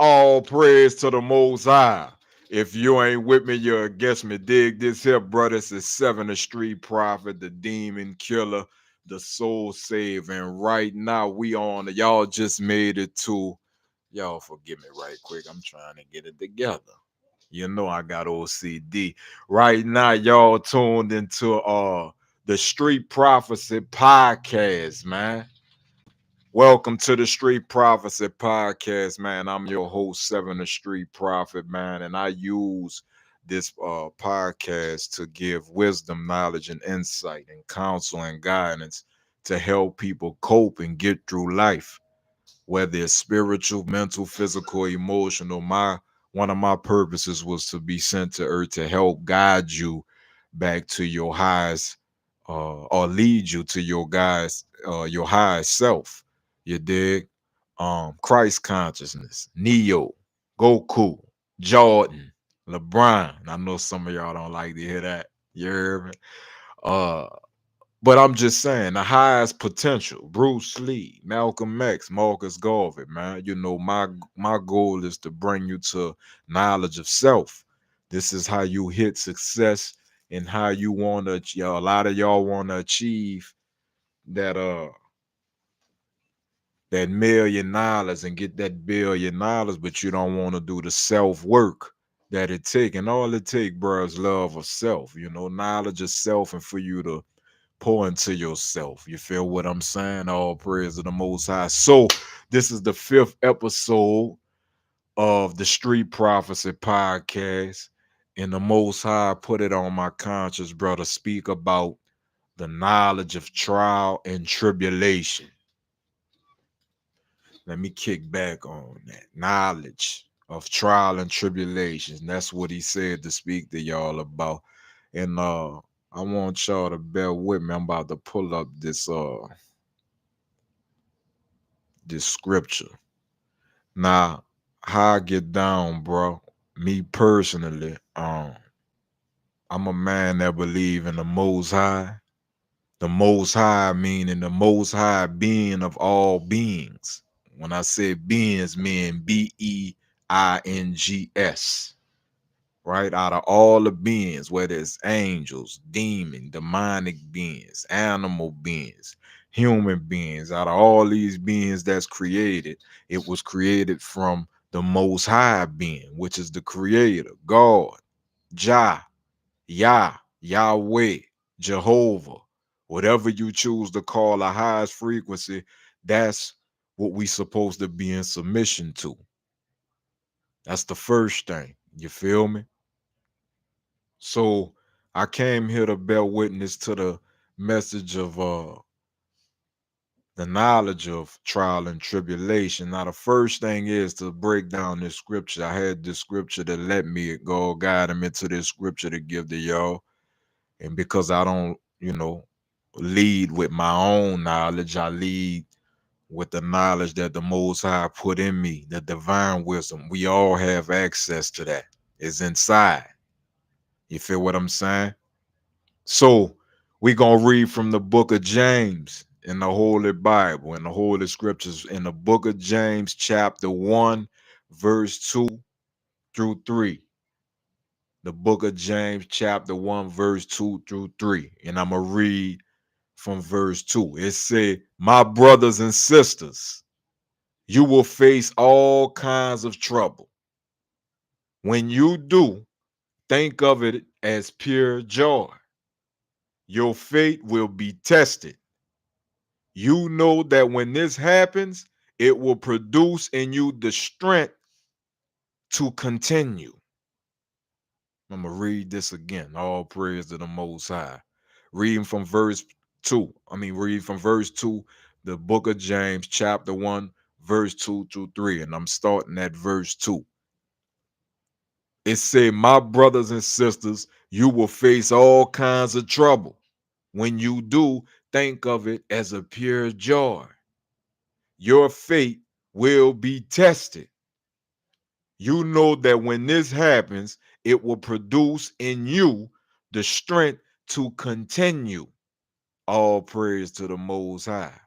All praise to the Most High. If you ain't with me, you're against me. Dig this here, brothers. It's Seven, the Street Prophet, the Demon Killer, the Soul Save. And right now, we on. Y'all just made it to. Y'all forgive me right quick. I'm trying to get it together. You know I got OCD. Right now, y'all tuned into the Street Prophecy Podcast, man. Welcome to the Street Prophecy Podcast, man. I'm your host, Seven the Street Prophet, man, and I use this podcast to give wisdom, knowledge, and insight, and counsel and guidance to help people cope and get through life, whether it's spiritual, mental, physical, emotional. My one of my purposes was to be sent to earth to help guide you back to your highest, or lead you to your highest self. You dig? Christ consciousness, Neo, Goku, Jordan, LeBron. I know some of y'all don't like to hear that. You hear me? Uh, but I'm just saying the highest potential. Bruce Lee, Malcolm X, Marcus Garvey, man. You know, my goal is to bring you to knowledge of self. This is how you hit success and how you want to. A lot of y'all want to achieve that that $1,000,000 and get that $1,000,000,000, but you don't want to do the self work that it take. And all it take, bro, is love of self. You know, knowledge of self, and for you to pour into yourself. You feel what I'm saying? All praise to the Most High. So, this is the 5th episode of the Street Prophecy Podcast. And the Most High put it on my conscience, brother, speak about the knowledge of trial and tribulation. Let me kick back on that. Knowledge of trial and tribulations. And that's what he said to speak to y'all about. And I want y'all to bear with me. I'm about to pull up this scripture. Now, how I get down, bro. Me personally, I'm a man that believe in the Most High. The Most High meaning the Most High being of all beings. When I say beings, mean Beings, right? Out of all the beings, whether it's angels, demon, demonic beings, animal beings, human beings, out of all these beings that's created, it was created from the Most High being, which is the Creator, God, Jah, Yah, Yahweh, Jehovah, whatever you choose to call the highest frequency, that's what we supposed to be in submission to. That's the first thing. You feel me? So I came here to bear witness to the message of the knowledge of trial and tribulation. Now, the first thing is to break down this scripture. I had this scripture that let me go guide him into this scripture to give to y'all. And because I don't, lead with my own knowledge, I lead with the knowledge that the Most High put in me, the divine wisdom. We all have access to that. It's inside. You feel what I'm saying? So we're going to read from the book of James in the Holy Bible, in the Holy Scriptures, in the book of James, chapter 1, verse 2 through 3. The book of James, chapter 1, verse 2 through 3. And I'm going to read from verse 2. It said, "My brothers and sisters, you will face all kinds of trouble. When you do, think of it as pure joy. Your faith will be tested. You know that when this happens, it will produce in you the strength to continue." I'm going to read this again. All praise to the Most High. Reading from verse 2. Read from verse 2, the book of James, chapter 1, verse 2 through 3. And I'm starting at verse 2. It said, "My brothers and sisters, you will face all kinds of trouble. When you do, think of it as a pure joy. Your faith will be tested. You know that when this happens, it will produce in you the strength to continue." All praise to the Most High.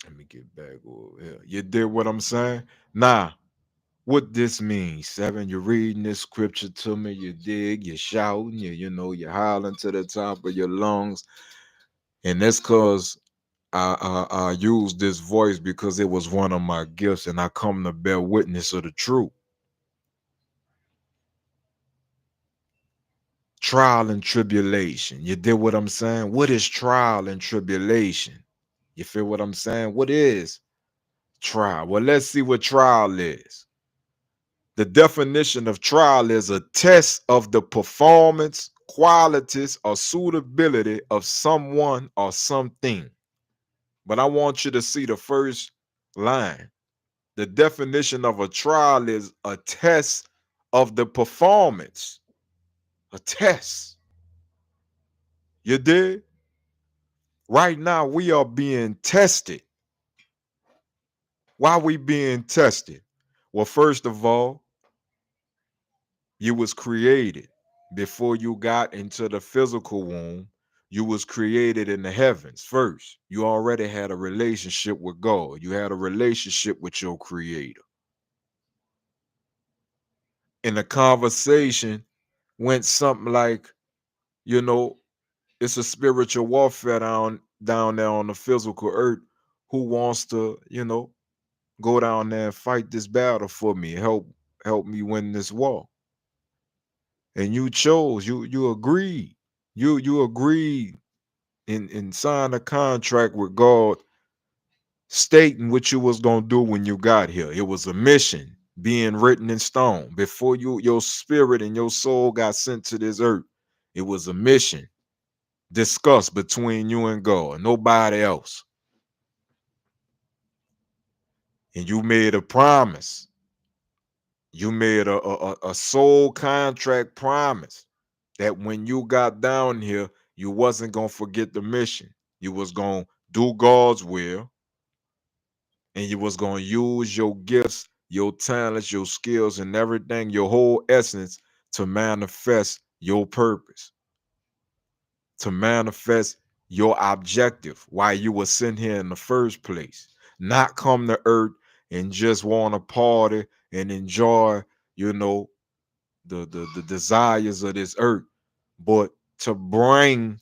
Let me get back over here. You did what I'm saying? Nah, what this means, seven. You're reading this scripture to me, you dig, you're shouting, you're howling to the top of your lungs. And that's cause I use this voice because it was one of my gifts, and I come to bear witness of the truth. Trial and tribulation. You did what I'm saying? What is trial and tribulation? You feel what I'm saying? What is trial? Well, let's see what trial is. The definition of trial is a test of the performance, qualities, or suitability of someone or something. But I want you to see the first line. The definition of a trial is a test of the performance. A test. You did? Right now, we are being tested. Why we being tested? Well, first of all, you was created before you got into the physical womb. You was created in the heavens first. You already had a relationship with God. You had a relationship with your creator. And the conversation went something like, you know, it's a spiritual warfare down there on the physical earth. Who wants to, go down there and fight this battle for me? Help me win this war. And you chose, you agreed. You agreed and signed a contract with God stating what you was gonna do when you got here. It was a mission being written in stone. Before your spirit and your soul got sent to this earth, it was a mission discussed between you and God, nobody else. And you made a promise. You made a soul contract promise that when you got down here, you wasn't gonna forget the mission. You was gonna do God's will, and you was gonna use your gifts, your talents, your skills, and everything, your whole essence to manifest your purpose, to manifest your objective, why you were sent here in the first place. Not come to earth and just want to party and enjoy, you know, the desires of this earth, but to bring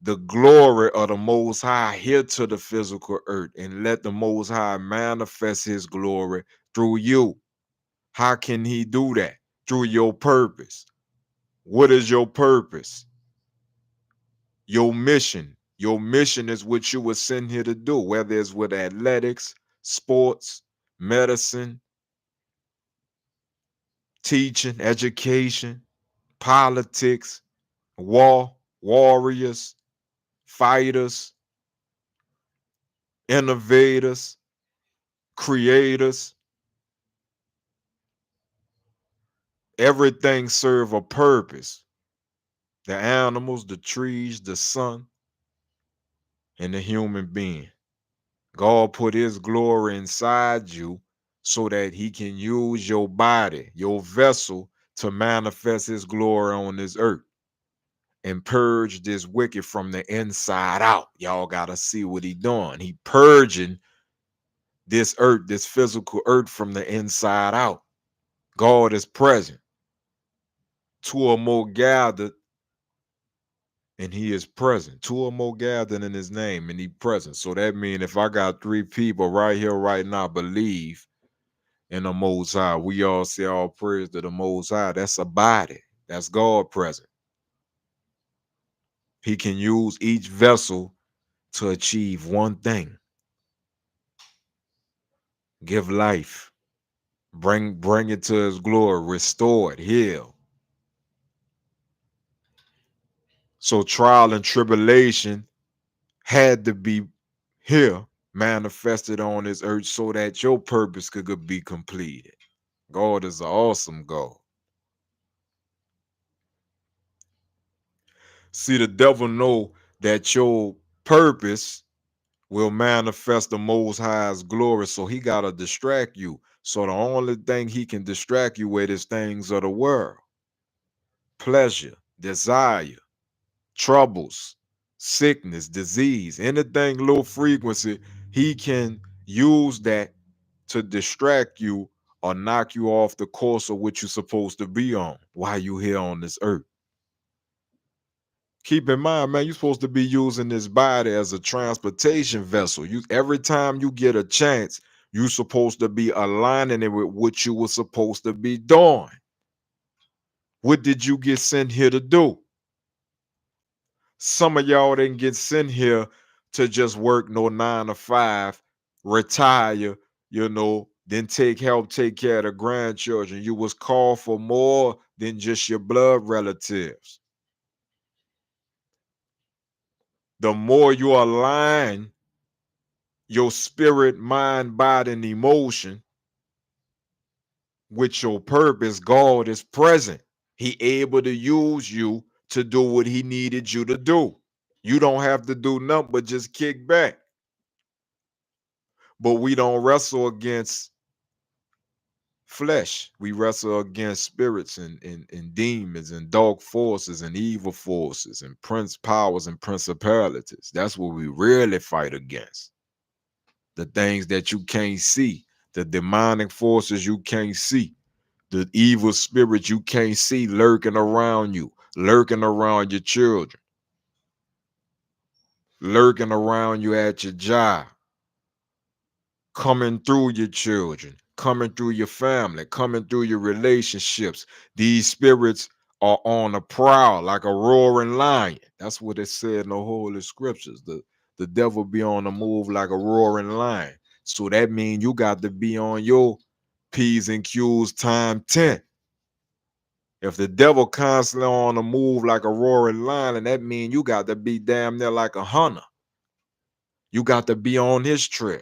the glory of the Most High here to the physical earth and let the Most High manifest His glory through you. How can He do that? Through your purpose. What is your purpose? Your mission. Your mission is what you were sent here to do, whether it's with athletics, sports, medicine, teaching, education, politics, warriors, fighters, innovators, creators. Everything serve a purpose. The animals, the trees, the sun, and the human being. God put His glory inside you so that He can use your body, your vessel, to manifest His glory on this earth and purge this wicked from the inside out. Y'all gotta see what He doing. He purging this earth, this physical earth, from the inside out. God is present. Two or more gathered, and He is present. Two or more gathered in His name, and He present. So that means if I got three people right here, right now, believe in the Most High, we all say all praise to the Most High. That's a body. That's God present. He can use each vessel to achieve one thing: give life, bring it to His glory, restore it, heal. So trial and tribulation had to be here manifested on this earth so that your purpose could be completed. God is an awesome God. See, the devil know that your purpose will manifest the Most High's glory, so he got to distract you. So the only thing he can distract you with is things of the world: pleasure, desire, troubles, sickness, disease, anything low frequency. He can use that to distract you or knock you off the course of what you're supposed to be on while you here on this earth. Keep in mind, man, you're supposed to be using this body as a transportation vessel. You every time you get a chance, you're supposed to be aligning it with what you were supposed to be doing. What did you get sent here to do? Some of y'all didn't get sent here to just work no 9 to 5, retire, then take care of the grandchildren. You was called for more than just your blood relatives. The more you align your spirit, mind, body, and emotion with your purpose, God is present. He able to use you to do what he needed you to do. You don't have to do nothing but just kick back. But we don't wrestle against flesh. We wrestle against spirits and demons and dark forces and evil forces and prince powers and principalities. That's what we really fight against. The things that you can't see, the demonic forces you can't see, the evil spirits you can't see lurking around you, lurking around your children, lurking around you at your job, coming through your children, coming through your family, coming through your relationships. These spirits are on a prowl like a roaring lion. That's what it said in the Holy Scriptures. The devil be on the move like a roaring lion. So that means you got to be on your P's and Q's time 10. If the devil constantly on the move like a roaring lion, that means you got to be damn near like a hunter. You got to be on his trail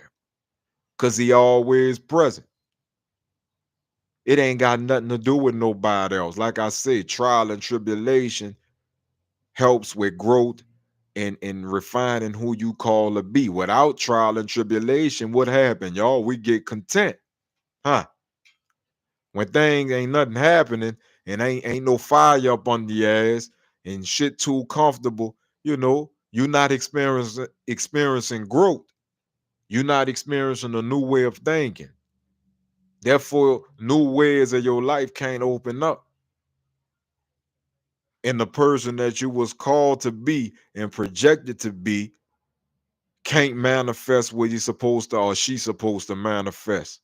because he always present. It ain't got nothing to do with nobody else. Like I say, trial and tribulation helps with growth and refining who you call to be. Without trial and tribulation, what happened, y'all? We get content, huh? When things ain't nothing happening and ain't no fire up under your ass and shit too comfortable, you're not experiencing growth. You're not experiencing a new way of thinking. Therefore, new ways of your life can't open up. And the person that you was called to be and projected to be can't manifest what he's supposed to or she's supposed to manifest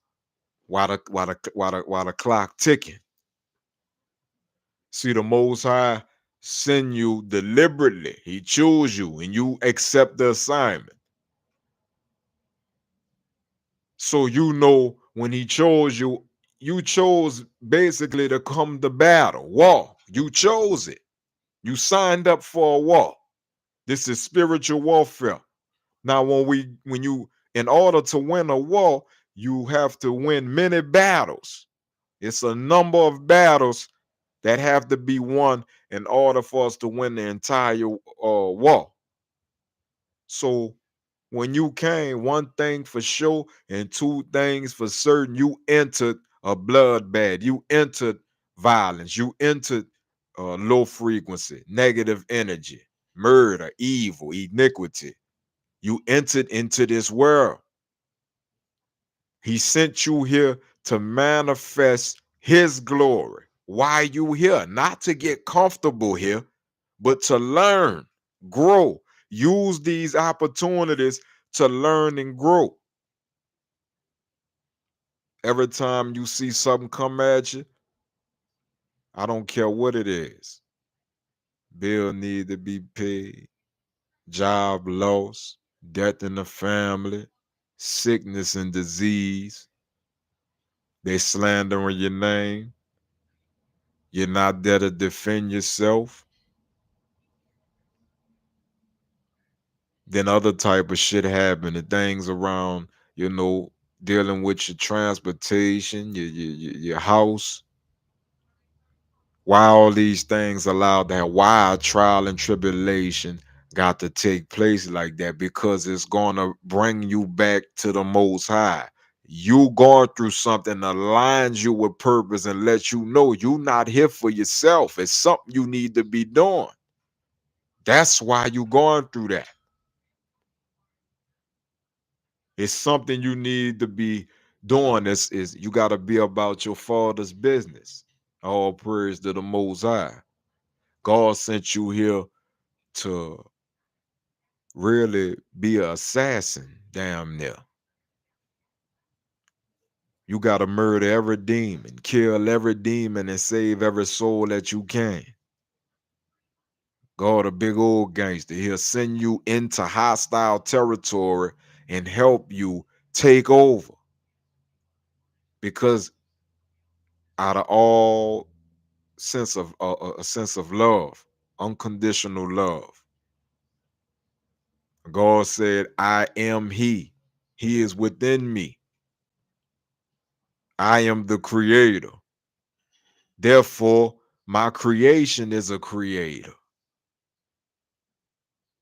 while the clock ticking. See, the Most High send you deliberately. He chose you and you accept the assignment. So when he chose you, you chose basically to come to battle, war. You chose it. You signed up for a war. This is spiritual warfare. Now, in order to win a war, you have to win many battles. It's a number of battles that have to be won in order for us to win the entire war. So when you came, one thing for sure and two things for certain, you entered a bloodbath. You entered violence. You entered low frequency, negative energy, murder, evil, iniquity. You entered into this world. He sent you here to manifest his glory. Why you here? Not to get comfortable here, but to learn, grow. Use these opportunities to learn and grow. Every time you see something come at you, I don't care what it is. Bill need to be paid, job loss, death in the family, sickness and disease. They slandering your name. You're not there to defend yourself. Then other type of shit happen. The things around, dealing with your transportation, your house. Why all these things allowed that? Why trial and tribulation got to take place like that? Because it's gonna bring you back to the Most High. You going through something that aligns you with purpose and lets you know you're not here for yourself. It's something you need to be doing. That's why you going through that. It's something you need to be doing. This is you got to be about your father's business. All praise to the Most High. God sent you here to really be an assassin, damn near. You got to murder every demon, kill every demon, and save every soul that you can. God, a big old gangster. He'll send you into hostile territory and help you take over. Because out of all sense of a sense of love, unconditional love, God said, "I am He. He is within me. I am the Creator. Therefore, my creation is a creator."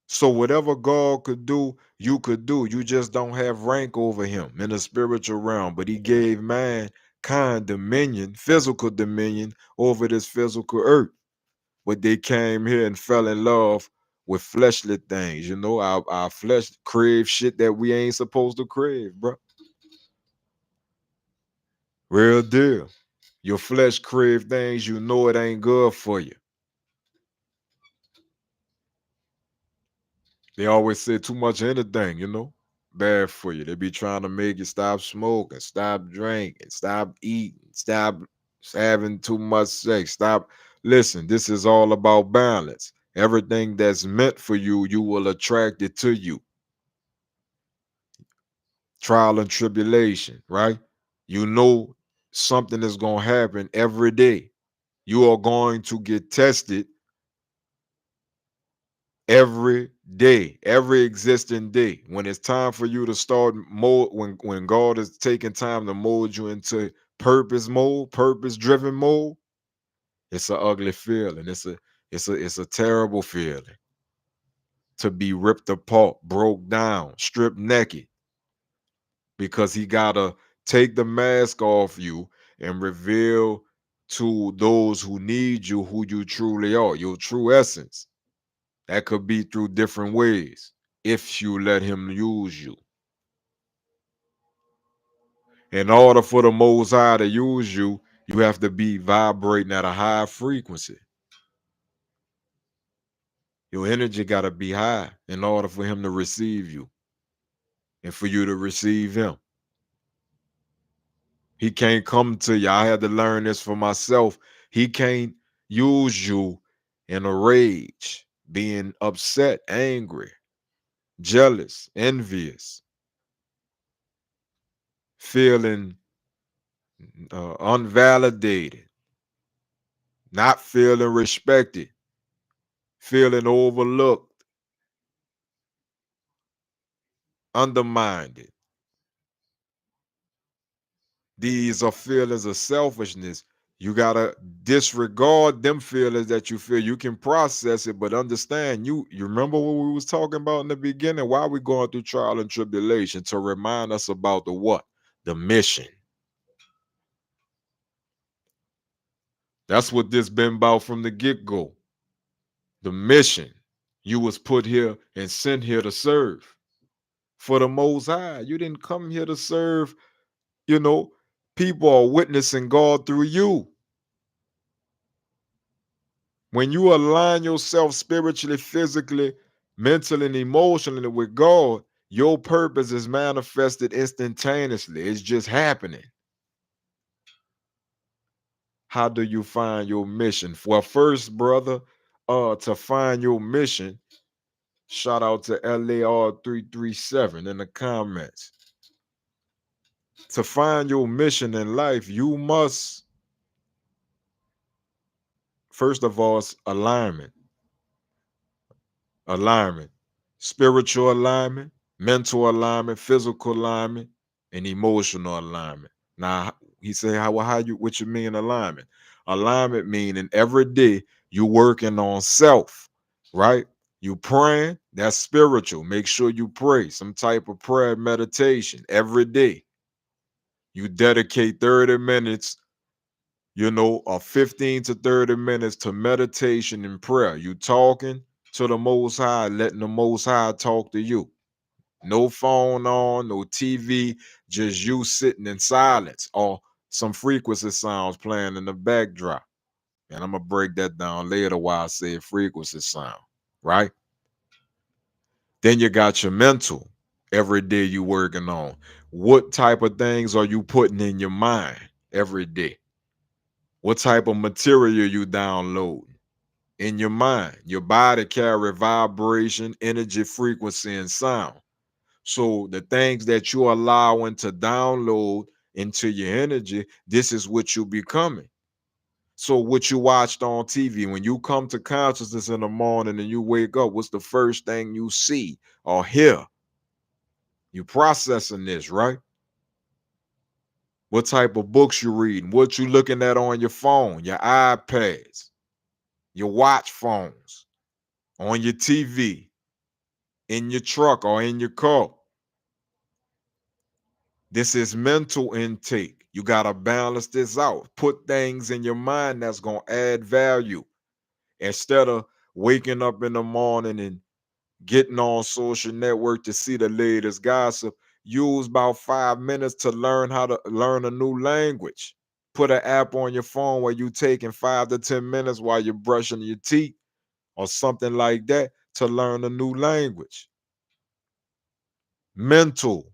So whatever God could do, you could do. You just don't have rank over him in the spiritual realm. But he gave mankind dominion, physical dominion over this physical earth. But they came here and fell in love with fleshly things. You know, our flesh crave shit that we ain't supposed to crave, bro. Real deal. Your flesh crave things you know it ain't good for you. They always say too much of anything, bad for you. They be trying to make you stop smoking, stop drinking, stop eating, stop having too much sex, stop. Listen, this is all about balance. Everything that's meant for you, you will attract it to you. Trial and tribulation, right? You know something is going to happen every day. You are going to get tested every day, every existing day. When it's time for you to start mold, when God is taking time to mold you into purpose mode, purpose driven mode, it's an ugly feeling. It's a terrible feeling to be ripped apart, broke down, stripped naked, because he gotta take the mask off you and reveal to those who need you who you truly are, your true essence. That could be through different ways if you let him use you. In order for the Most High to use you, you have to be vibrating at a high frequency. Your energy got to be high in order for him to receive you and for you to receive him. He can't come to you. I had to learn this for myself. He can't use you in a rage, being upset, angry, jealous, envious, feeling unvalidated, not feeling respected, feeling overlooked, undermined. These are feelings of selfishness. You gotta disregard them feelings that you feel. You can process it, but understand you remember what we was talking about in the beginning? Why we going through trial and tribulation? To remind us about the what? The mission. That's what this been about from the get-go. The mission. You was put here and sent here to serve. For the Most High. You didn't come here to serve, you know. People are witnessing God through you. When you align yourself spiritually, physically, mentally, and emotionally with God, your purpose is manifested instantaneously. It's just happening. How do you find your mission? Well, first, brother, to find your mission, shout out to LAR337 in the comments. To find your mission in life, you must, first of all, it's alignment, spiritual alignment, mental alignment, physical alignment, and emotional alignment. Now he said, how you what you mean alignment? Alignment meaning every day you working on self, right? You praying, that's spiritual. Make sure you pray some type of prayer meditation every day. You dedicate 30 minutes, or 15 to 30 minutes to meditation and prayer. You talking to the Most High, letting the Most High talk to you. No phone on, no TV, just you sitting in silence or some frequency sounds playing in the backdrop. And I'm gonna break that down later why I say frequency sound, right? Then you got your mental. Every day you working on. What type of things are you putting in your mind every day? What type of material you download in your mind? Your body carry vibration, energy, frequency, and sound. So the things that you're allowing to download into your energy, this is what you becoming. So what you watched on TV, when you come to consciousness in the morning and you wake up, what's the first thing you see or hear? You processing this, right? What type of books you reading? What you looking at on your phone, your iPads, your watch phones, on your TV, in your truck or in your car. This is mental intake. You got to balance this out. Put things in your mind that's going to add value instead of waking up in the morning and getting on social network to see the latest gossip. Use about 5 minutes to learn how to learn a new language. Put an app on your phone where you taking 5 to 10 minutes while you're brushing your teeth or something like that to learn a new language. Mental,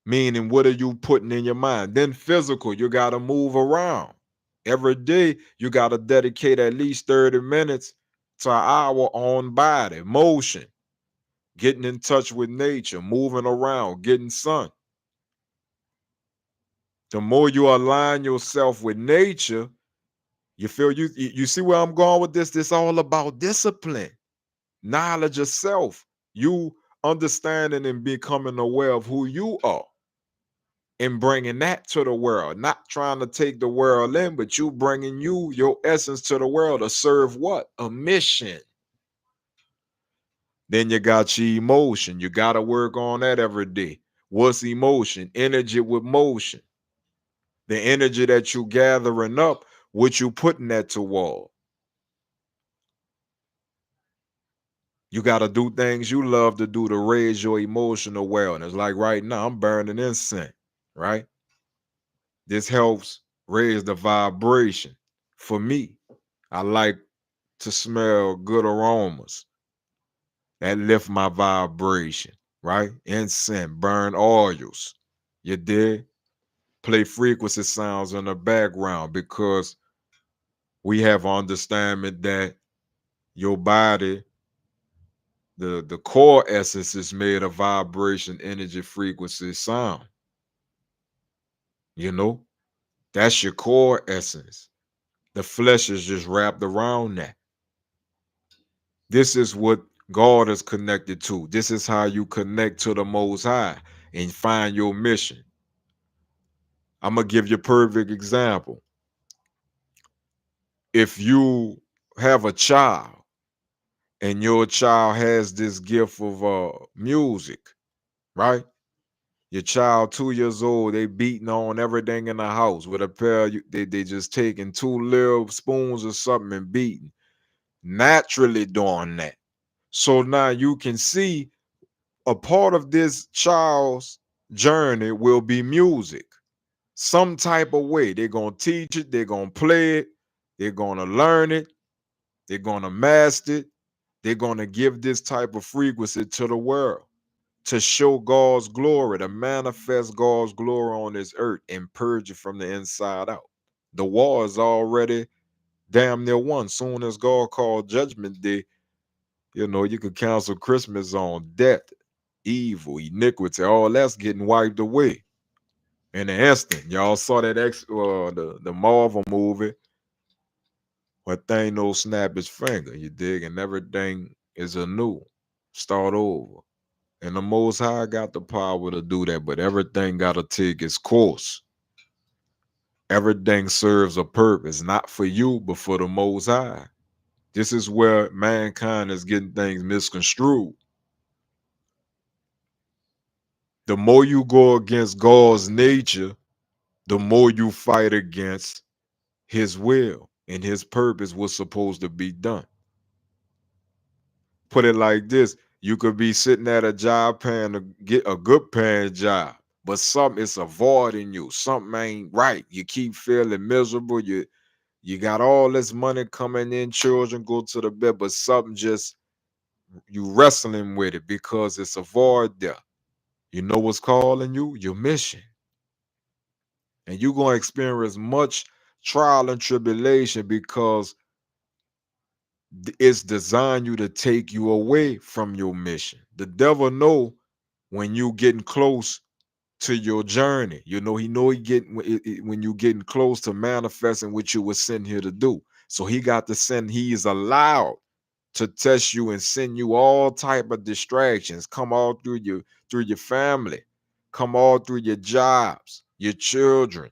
meaning what are you putting in your mind? Then physical, you got to move around. Every day, you got to dedicate at least 30 minutes to an hour on body, motion, getting in touch with nature, moving around, getting sun. The more you align yourself with nature, you feel you see where I'm going with this? This all about discipline, knowledge of self, you understanding and becoming aware of who you are and bringing that to the world, not trying to take the world in, but you bringing your essence to the world to serve what? A mission. Then you got your emotion. You got to work on that every day. What's emotion? Energy with motion. The energy that you gathering up, what you putting that toward. You got to do things you love to do to raise your emotional wellness. Like right now, I'm burning incense, right? This helps raise the vibration. For me, I like to smell good aromas that lift my vibration, right? Incense, burn oils. You dig? Play frequency sounds in the background because we have understanding that your body, the core essence is made of vibration, energy, frequency, sound. You know, that's your core essence. The flesh is just wrapped around that. This is what God is connected to. This is how you connect to the Most High and find your mission. I'm gonna give you a perfect example. If you have a child and your child has this gift of music, right? Your child 2 years old, they beating on everything in the house with a pair. They just taking two little spoons or something and beating, naturally doing that. So now you can see a part of this child's journey will be music, some type of way. They're gonna teach it, they're gonna play it, they're gonna learn it, they're gonna master it, they're gonna give this type of frequency to the world to show God's glory, to manifest God's glory on this earth and purge it from the inside out. The war is already damn near won. Soon as God called Judgment Day, you could cancel Christmas on death, evil, iniquity, all that's getting wiped away in an instant. Y'all saw that the Marvel movie where Thanos snap his finger, you dig, and everything is anew, start over. And the Most High got the power to do that, but everything got to take its course. Everything serves a purpose, not for you, but for the Most High. This is where mankind is getting things misconstrued. The more you go against God's nature, the more you fight against his will and his purpose was supposed to be done. Put it like this. You could be sitting at a job paying to get a good paying job, but something is avoiding you. Something ain't right. You keep feeling miserable. You got all this money coming in, children go to the bed, but something just you wrestling with it because it's a void there. You know what's calling you? Your mission. And you're gonna experience much trial and tribulation because it's designed you to take you away from your mission. The devil know when you getting close to your journey. You know he getting when you getting close to manifesting what you were sent here to do. So he got to send. He is allowed to test you and send you all type of distractions. Come all through your family, come all through your jobs, your children,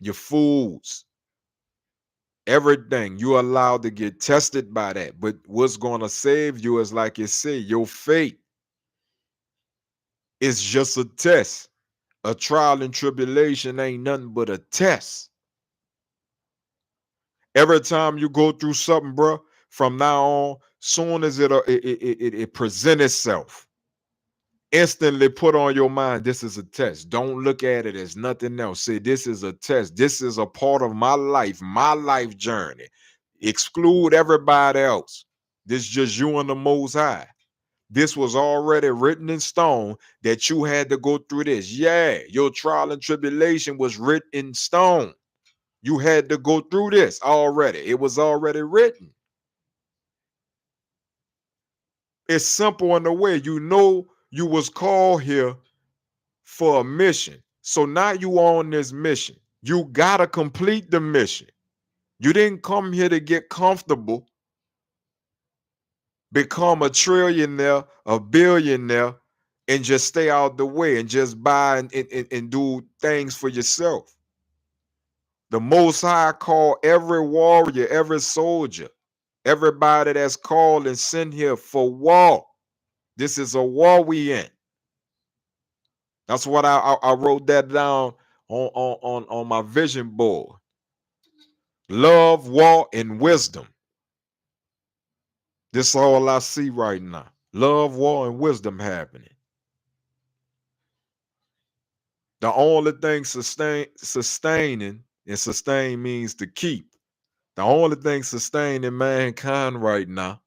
your foods, everything. You allowed to get tested by that. But what's gonna save you is like you say, your faith is just a test. A trial and tribulation ain't nothing but a test. Every time you go through something, bro, from now on, soon as it present itself, instantly put on your mind, this is a test. Don't look at it as nothing else. Say, this is a test. This is a part of my life journey. Exclude everybody else. This is just you and the Most High. This was already written in stone that you had to go through this. Yeah, your trial and tribulation was written in stone. You had to go through this already. It was already written. It's simple in the way you know you was called here for a mission. So now you on this mission. You gotta complete the mission. You didn't come here to get comfortable, become a trillionaire, a billionaire, and just stay out the way and just buy and do things for yourself. The Most High called every warrior, every soldier, everybody that's called and sent here for war. This is a war we in. That's what I wrote that down on my vision board. Love, war, and wisdom. This is all I see right now. Love, war, and wisdom happening. The only thing sustaining, and sustain means to keep. The only thing sustaining mankind right now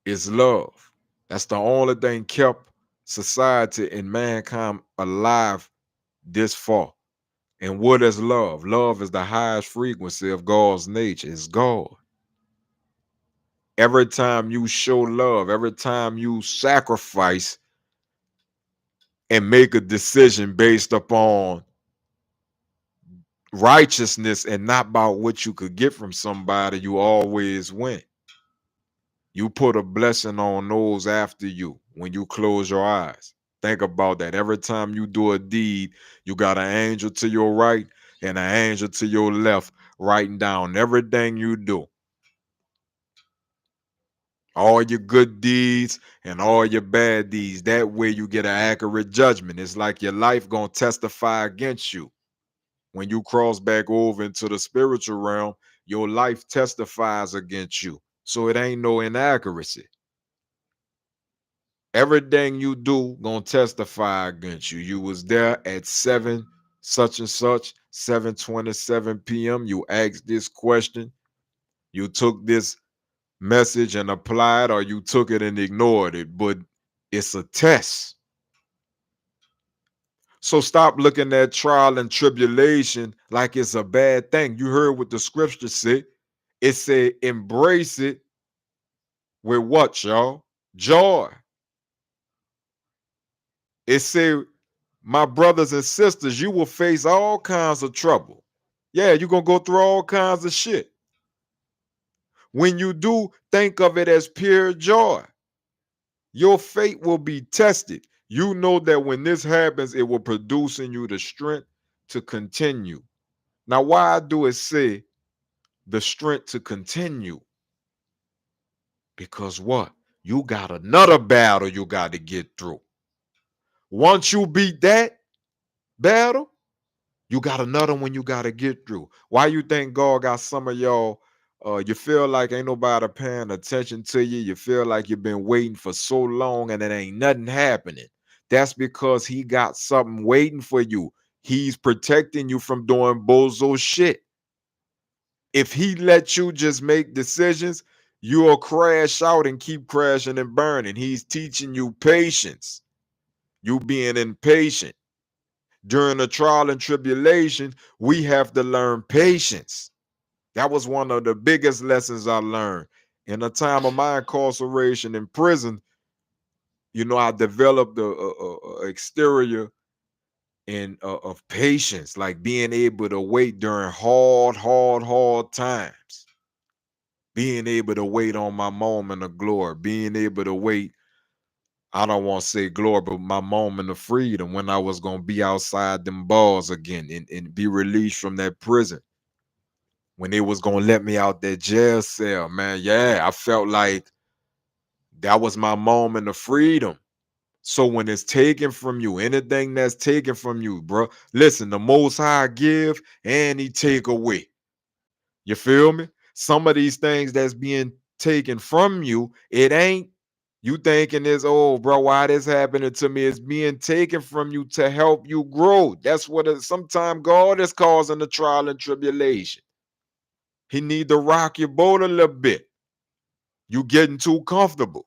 is love. That's the only thing kept society and mankind alive this far. And what is love? Love is the highest frequency of God's nature. It's God. Every time you show love, every time you sacrifice and make a decision based upon righteousness and not about what you could get from somebody, you always win. You put a blessing on those after you when you close your eyes. Think about that. Every time you do a deed, you got an angel to your right and an angel to your left, writing down everything you do. All your good deeds and all your bad deeds. That way you get an accurate judgment. It's like your life gonna testify against you. When you cross back over into the spiritual realm, your life testifies against you. So it ain't no inaccuracy. Everything you do gonna testify against you. You was there at 7 such and such, 7:27 p.m. You asked this question. You took this message and applied, or you took it and ignored it. But it's a test. So stop looking at trial and tribulation like it's a bad thing. You heard what the scripture said. It said, embrace it with what, y'all? Joy. It said, my brothers and sisters, you will face all kinds of trouble. Yeah, you're going to go through all kinds of shit. When you do, think of it as pure joy. Your faith will be tested. You know that when this happens, it will produce in you the strength to continue. Now, why do it say the strength to continue? Because what? You got another battle you got to get through. Once you beat that battle, you got another one you got to get through. Why you think God got some of y'all You feel like ain't nobody paying attention to you. You feel like you've been waiting for so long and it ain't nothing happening. That's because he got something waiting for you. He's protecting you from doing bozo shit. If he let you just make decisions, you'll crash out and keep crashing and burning. He's teaching you patience. You being impatient. During the trial and tribulation, we have to learn patience. That was one of the biggest lessons I learned. In the time of my incarceration in prison, I developed a exterior of patience, like being able to wait during hard times, being able to wait on my moment of glory, being able to wait. I don't want to say glory, but my moment of freedom when I was gonna be outside them bars again and be released from that prison. When they was gonna let me out that jail cell, man. Yeah, I felt like that was my moment of freedom. So when it's taken from you, anything that's taken from you, bro, listen, the most high give and he take away. You feel me? Some of these things that's being taken from you, it ain't you thinking is, oh, bro, why this happening to me? It's being taken from you to help you grow. That's what sometimes God is causing the trial and tribulation. He need to rock your boat a little bit. You getting too comfortable.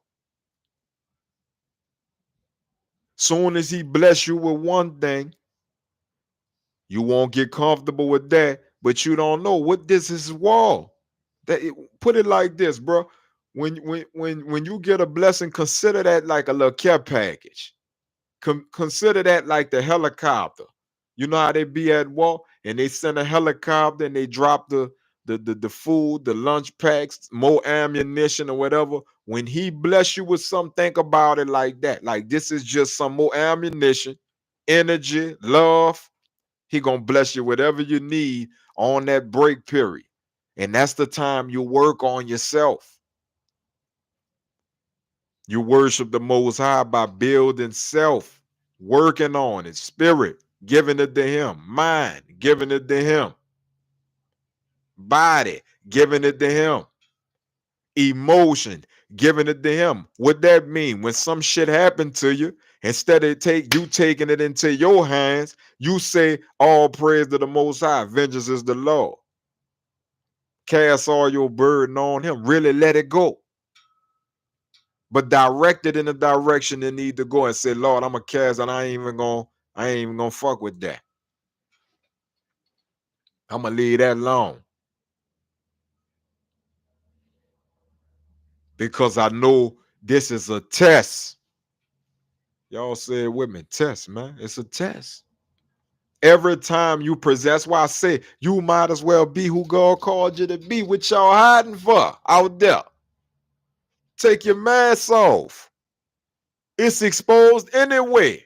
Soon as he bless you with one thing, you won't get comfortable with that, but you don't know what this is wall. Put it like this, bro. When you get a blessing, consider that like a little care package. Consider that like the helicopter. You know how they be at war and they send a helicopter and they drop the food, the lunch packs, more ammunition or whatever. When he bless you with something, think about it like that. Like this is just some more ammunition, energy, love. He gonna bless you whatever you need on that break period. And that's the time you work on yourself. You worship the Most High by building self, working on it, spirit, giving it to Him, mind, giving it to Him, body, giving it to Him, emotion, giving it to Him. What that mean? When some shit happened to you, instead of you taking it into your hands, you say, "All praise to the Most High. Vengeance is the Lord." Cast all your burden on Him. Really let it go. But direct it in the direction it need to go and say, Lord, I'm a cast and I ain't even gonna fuck with that. I'm gonna leave that alone. Because I know this is a test. Y'all say it with me. Test, man. It's a test. Every time you possess, why I say you might as well be who God called you to be. What y'all hiding for out there? Take your mask off. It's exposed anyway.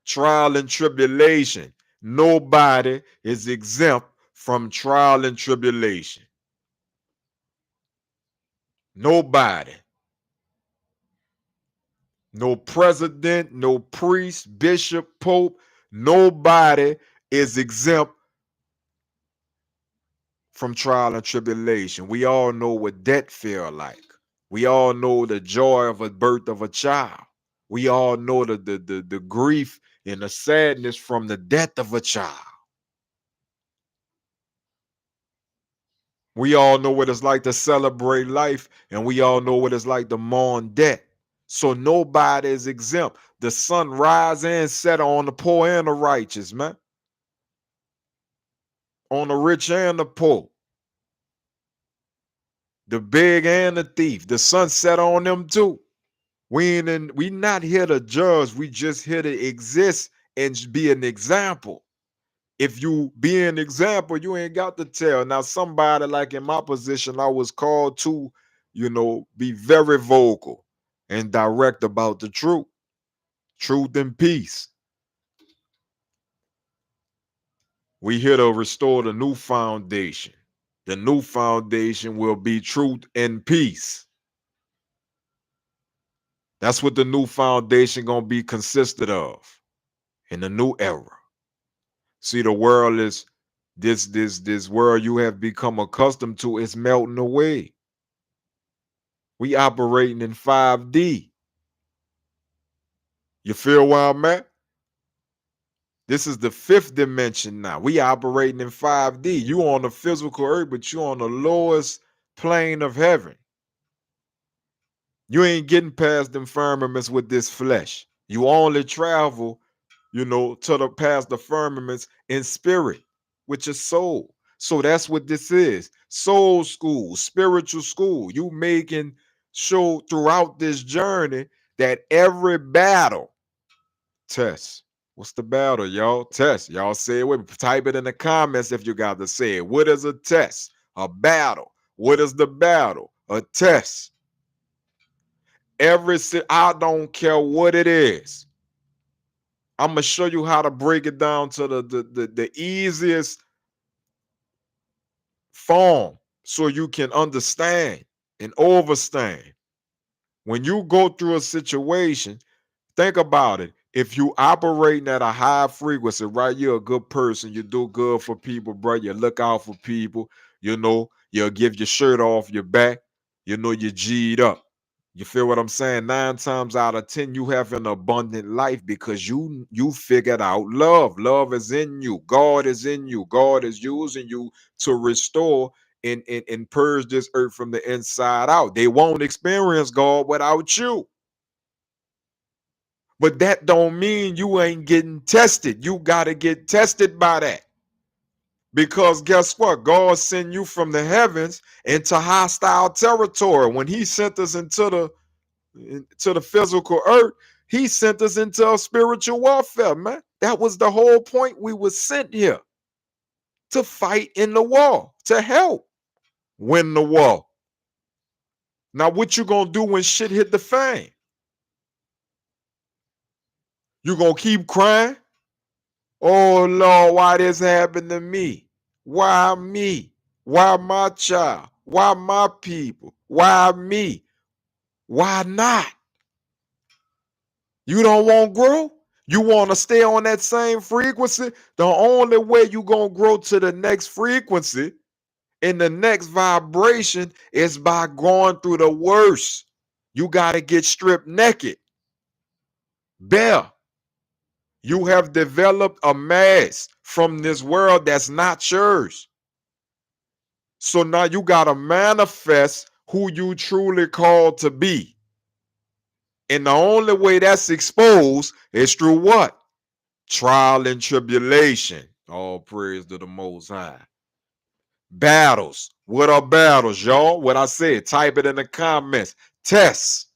Trial and tribulation. Nobody is exempt from trial and tribulation. Nobody. No president, no priest, bishop, pope. Nobody is exempt from trial and tribulation. We all know what that feel like. We all know the joy of a birth of a child. We all know the grief and the sadness from the death of a child. We all know what it's like to celebrate life, and we all know what it's like to mourn death. So nobody is exempt. The sun rise and set on the poor and the righteous, man. On the rich and the poor, the big and the thief. The sun set on them too. We not here to judge. We just here to exist and be an example. If you be an example, you ain't got to tell. Now, somebody like in my position, I was called to, be very vocal and direct about the truth and peace. We here to restore the new foundation. The new foundation will be truth and peace. That's what the new foundation gonna be consisted of in the new era. See, the world is This world you have become accustomed to is melting away. We operating in 5D. You feel where I'm at? This is the fifth dimension now. We operating in 5D. You on the physical earth, but you on the lowest plane of heaven. You ain't getting past them firmaments with this flesh. You only travel, to the past the firmaments in spirit, which is soul. So that's what this is. Soul school, spiritual school. You making sure throughout this journey that every battle test. What's the battle, y'all? Test. Y'all say it with me. Type it in the comments if you got to say it. What is a test? A battle. What is the battle? A test. I don't care what it is. I'm gonna show you how to break it down to the easiest form so you can understand and overstand. When you go through a situation, think about it. If you operating at a high frequency, right? You're a good person. You do good for people, bro. You look out for people. You'll give your shirt off your back. You're G'd up. You feel what I'm saying? 9 times out of 10, you have an abundant life because you figured out love. Love is in you. God is in you. God is using you to restore and purge this earth from the inside out. They won't experience God without you. But that don't mean you ain't getting tested. You got to get tested by that. Because guess what? God sent you from the heavens into hostile territory. When he sent us into the physical earth, he sent us into a spiritual warfare, man. That was the whole point. We were sent here to fight in the war, to help win the war. Now, what you gonna do when shit hit the fan? You gonna keep crying? Oh Lord, why this happened to me? Why me? Why my child? Why my people? Why me? Why not? You don't want to grow? You want to stay on that same frequency? The only way you going to grow to the next frequency in the next vibration is by going through the worst. You got to get stripped naked. Bare. You have developed a mass from this world that's not yours. So now you got to manifest who you truly called to be. And the only way that's exposed is through what? Trial and tribulation. All praise to the Most High. Battles. What are battles, y'all? What I said, type it in the comments. Tests.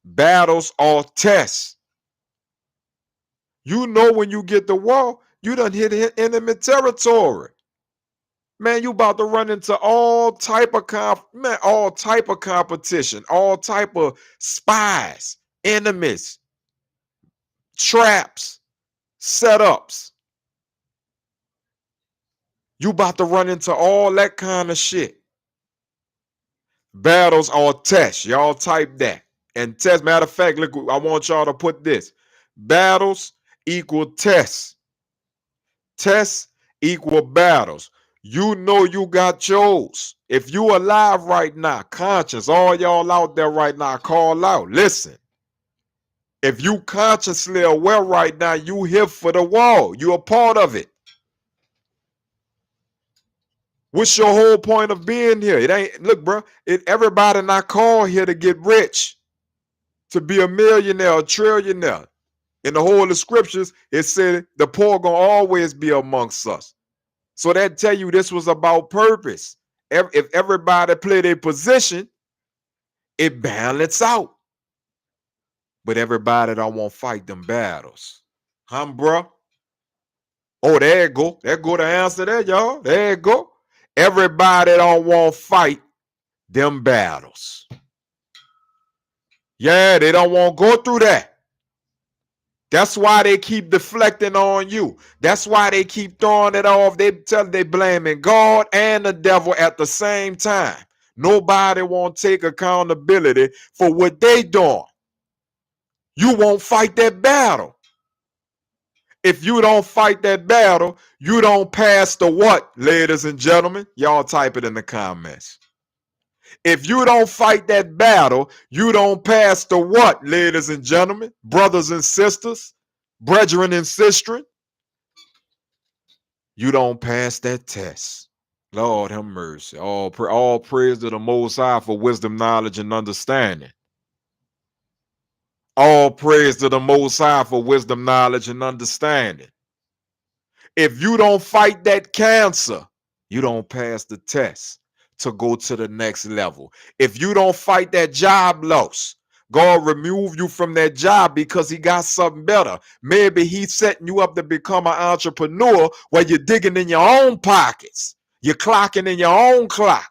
Battles are tests. You know when you get the wall, you done hit enemy territory. Man, you about to run into all type of competition, all type of spies, enemies, traps, setups. You about to run into all that kind of shit. Battles are tests. Y'all type that. And test, matter of fact, look, I want y'all to put this. Battles equal tests. Tests equal battles. You know you got yours. If you alive right now, conscious, all y'all out there right now, call out. Listen. If you consciously aware right now, you here for the wall. You a part of it. What's your whole point of being here? It ain't, look, bro, everybody not called here to get rich, to be a millionaire, a trillionaire. In the whole of the scriptures, it said the poor gonna always be amongst us. So that tell you this was about purpose. If everybody play their position, it balance out. But everybody don't want to fight them battles. Huh, bro? Oh, there you go. There go the answer there, y'all. There you go. Everybody don't want to fight them battles. Yeah, they don't want to go through that. That's why they keep deflecting on you. That's why they keep throwing it off. They blaming God and the devil at the same time. Nobody won't take accountability for what they doing. You won't fight that battle. If you don't fight that battle, you don't pass the what, ladies and gentlemen? Y'all type it in the comments. If you don't fight that battle, you don't pass the what, ladies and gentlemen, brothers and sisters, brethren and sistren? You don't pass that test. Lord have mercy. All praise to the Most High for wisdom, knowledge, and understanding. All praise to the Most High for wisdom, knowledge, and understanding. If you don't fight that cancer, you don't pass the test to go to the next level. If you don't fight that job loss, God remove you from that job because he got something better. Maybe he's setting you up to become an entrepreneur where you're digging in your own pockets. You're clocking in your own clock.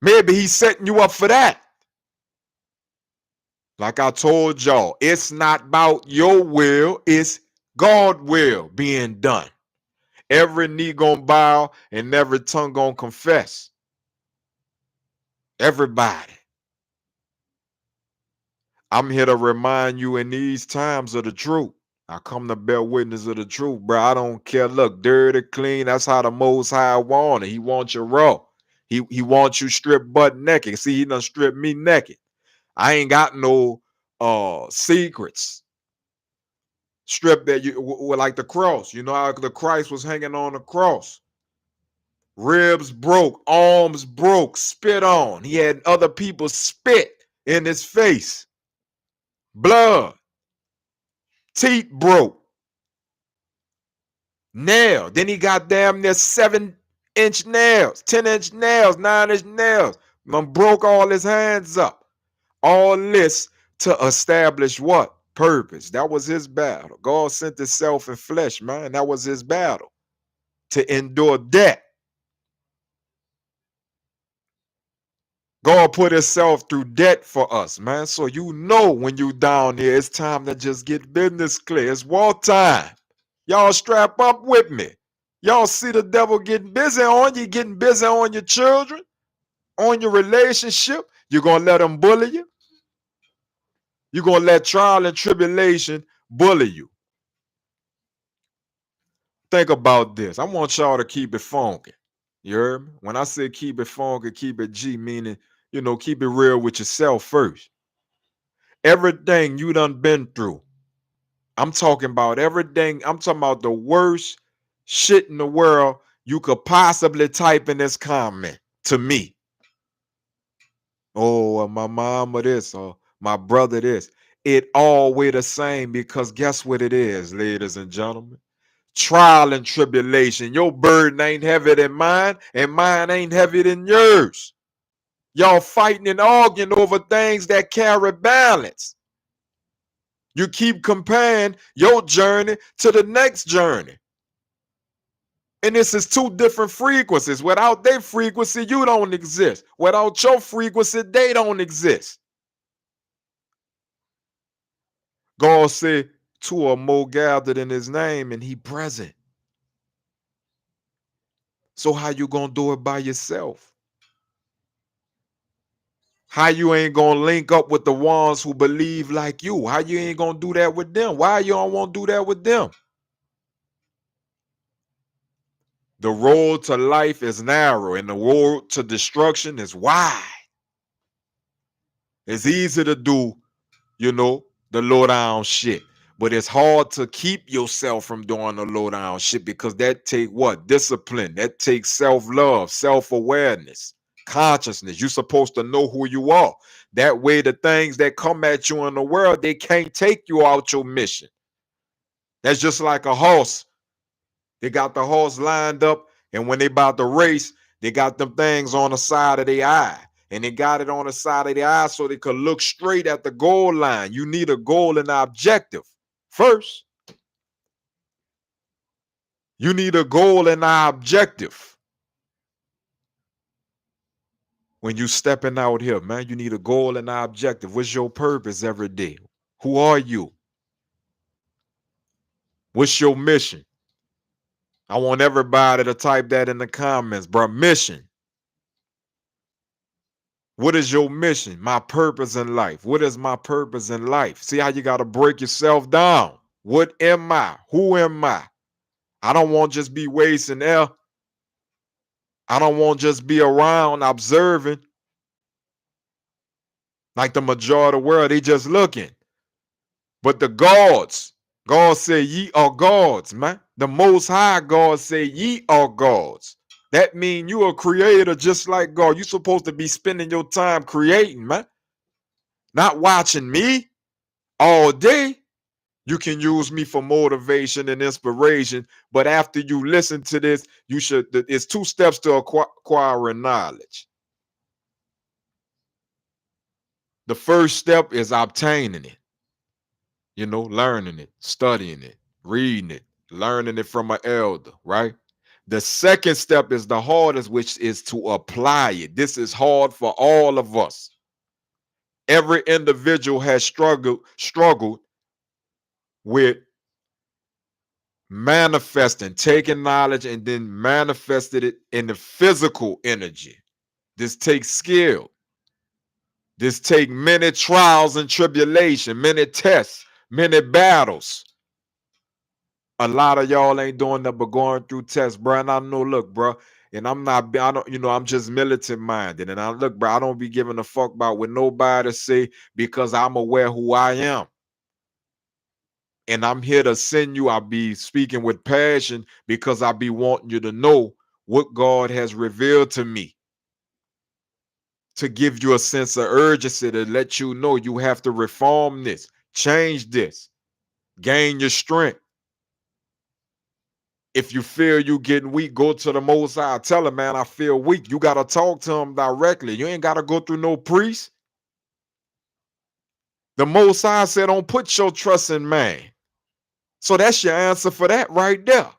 Maybe he's setting you up for that. Like I told y'all, it's not about your will, it's God's will being done. Every knee gonna bow and every tongue gonna confess. Everybody. I'm here to remind you in these times of the truth. I come to bear witness of the truth, bro. I don't care. Look, dirty, clean. That's how the Most High want it. He wants you raw. He wants you stripped butt naked. See, he done stripped me naked. I ain't got no secrets. Stripped that you like the cross. You know how the Christ was hanging on the cross. Ribs broke, arms broke, spit on. He had other people spit in his face. Blood. Teeth broke. Nail. Then he got damn near 7-inch nails, 10-inch nails, 9-inch nails. Broke all his hands up. All this to establish what? Purpose. That was his battle. God sent himself in flesh, man. That was his battle. To endure death. God put himself through debt for us, man. So you know when you down here, it's time to just get business clear. It's war time. Y'all strap up with me. Y'all see the devil getting busy on you, getting busy on your children, on your relationship. You're going to let them bully you. You're going to let trial and tribulation bully you. Think about this. I want y'all to keep it funky. You heard me? When I say keep it funky, keep it G, meaning, keep it real with yourself first. Everything you done been through. I'm talking about everything. I'm talking about the worst shit in the world you could possibly type in this comment to me. Oh, my mama this or my brother this. It all way the same because guess what it is, ladies and gentlemen? Trial and tribulation. Your burden ain't heavier than mine, and mine ain't heavier than yours. Y'all fighting and arguing over things that carry balance. You keep comparing your journey to the next journey. And this is two different frequencies. Without their frequency, you don't exist. Without your frequency, they don't exist. God said, two or more gathered in his name, and he present. So how you gonna do it by yourself? How you ain't gonna link up with the ones who believe like you? How you ain't gonna do that with them? Why you don't want to do that with them? The road to life is narrow and the road to destruction is wide. It's easy to do, the low down shit. But it's hard to keep yourself from doing the low down shit because that take what? Discipline. That takes self-love, self-awareness, consciousness. You're supposed to know who you are. That way the things that come at you in the world, they can't take you out your mission. That's just like a horse. They got the horse lined up, and when they about to race, they got them things on the side of their eye. And they got it on the side of their eye so they could look straight at the goal line. You need a goal and an objective first. You need a goal and an objective. When you stepping out here, man, you need a goal and an objective. What's your purpose every day? Who are you? What's your mission? I want everybody to type that in the comments, bro. Mission. What is your mission? My purpose in life. What is my purpose in life? See how you got to break yourself down. What am I? Who am I? I don't want to just be wasting air. I don't want to just be around observing like the majority of the world. They just looking. But the gods, God said, ye are gods, man. The Most High God said, ye are gods. That means you a creator just like God. You supposed to be spending your time creating, man. Not watching me all day. You can use me for motivation and inspiration, but after you listen to this, you should. It's two steps to acquiring knowledge. The first step is obtaining it. Learning it, studying it, reading it, learning it from an elder, right? The second step is the hardest, which is to apply it. This is hard for all of us. Every individual has struggled with manifesting, taking knowledge and then manifested it in the physical energy. This takes skill. This takes many trials and tribulation, many tests, many battles. A lot of y'all ain't doing that but going through tests, bro. And I know, look, bro, and I don't, I'm just militant minded. And I look, bro, I don't be giving a fuck about what nobody say because I'm aware who I am. And I'm here to send you. I'll be speaking with passion because I be wanting you to know what God has revealed to me, to give you a sense of urgency, to let you know you have to reform this, change this, gain your strength. If you feel you getting weak, go to the Most High. Tell him, man, I feel weak. You got to talk to him directly. You ain't got to go through no priest. The Most High said, don't put your trust in man. So that's your answer for that right there.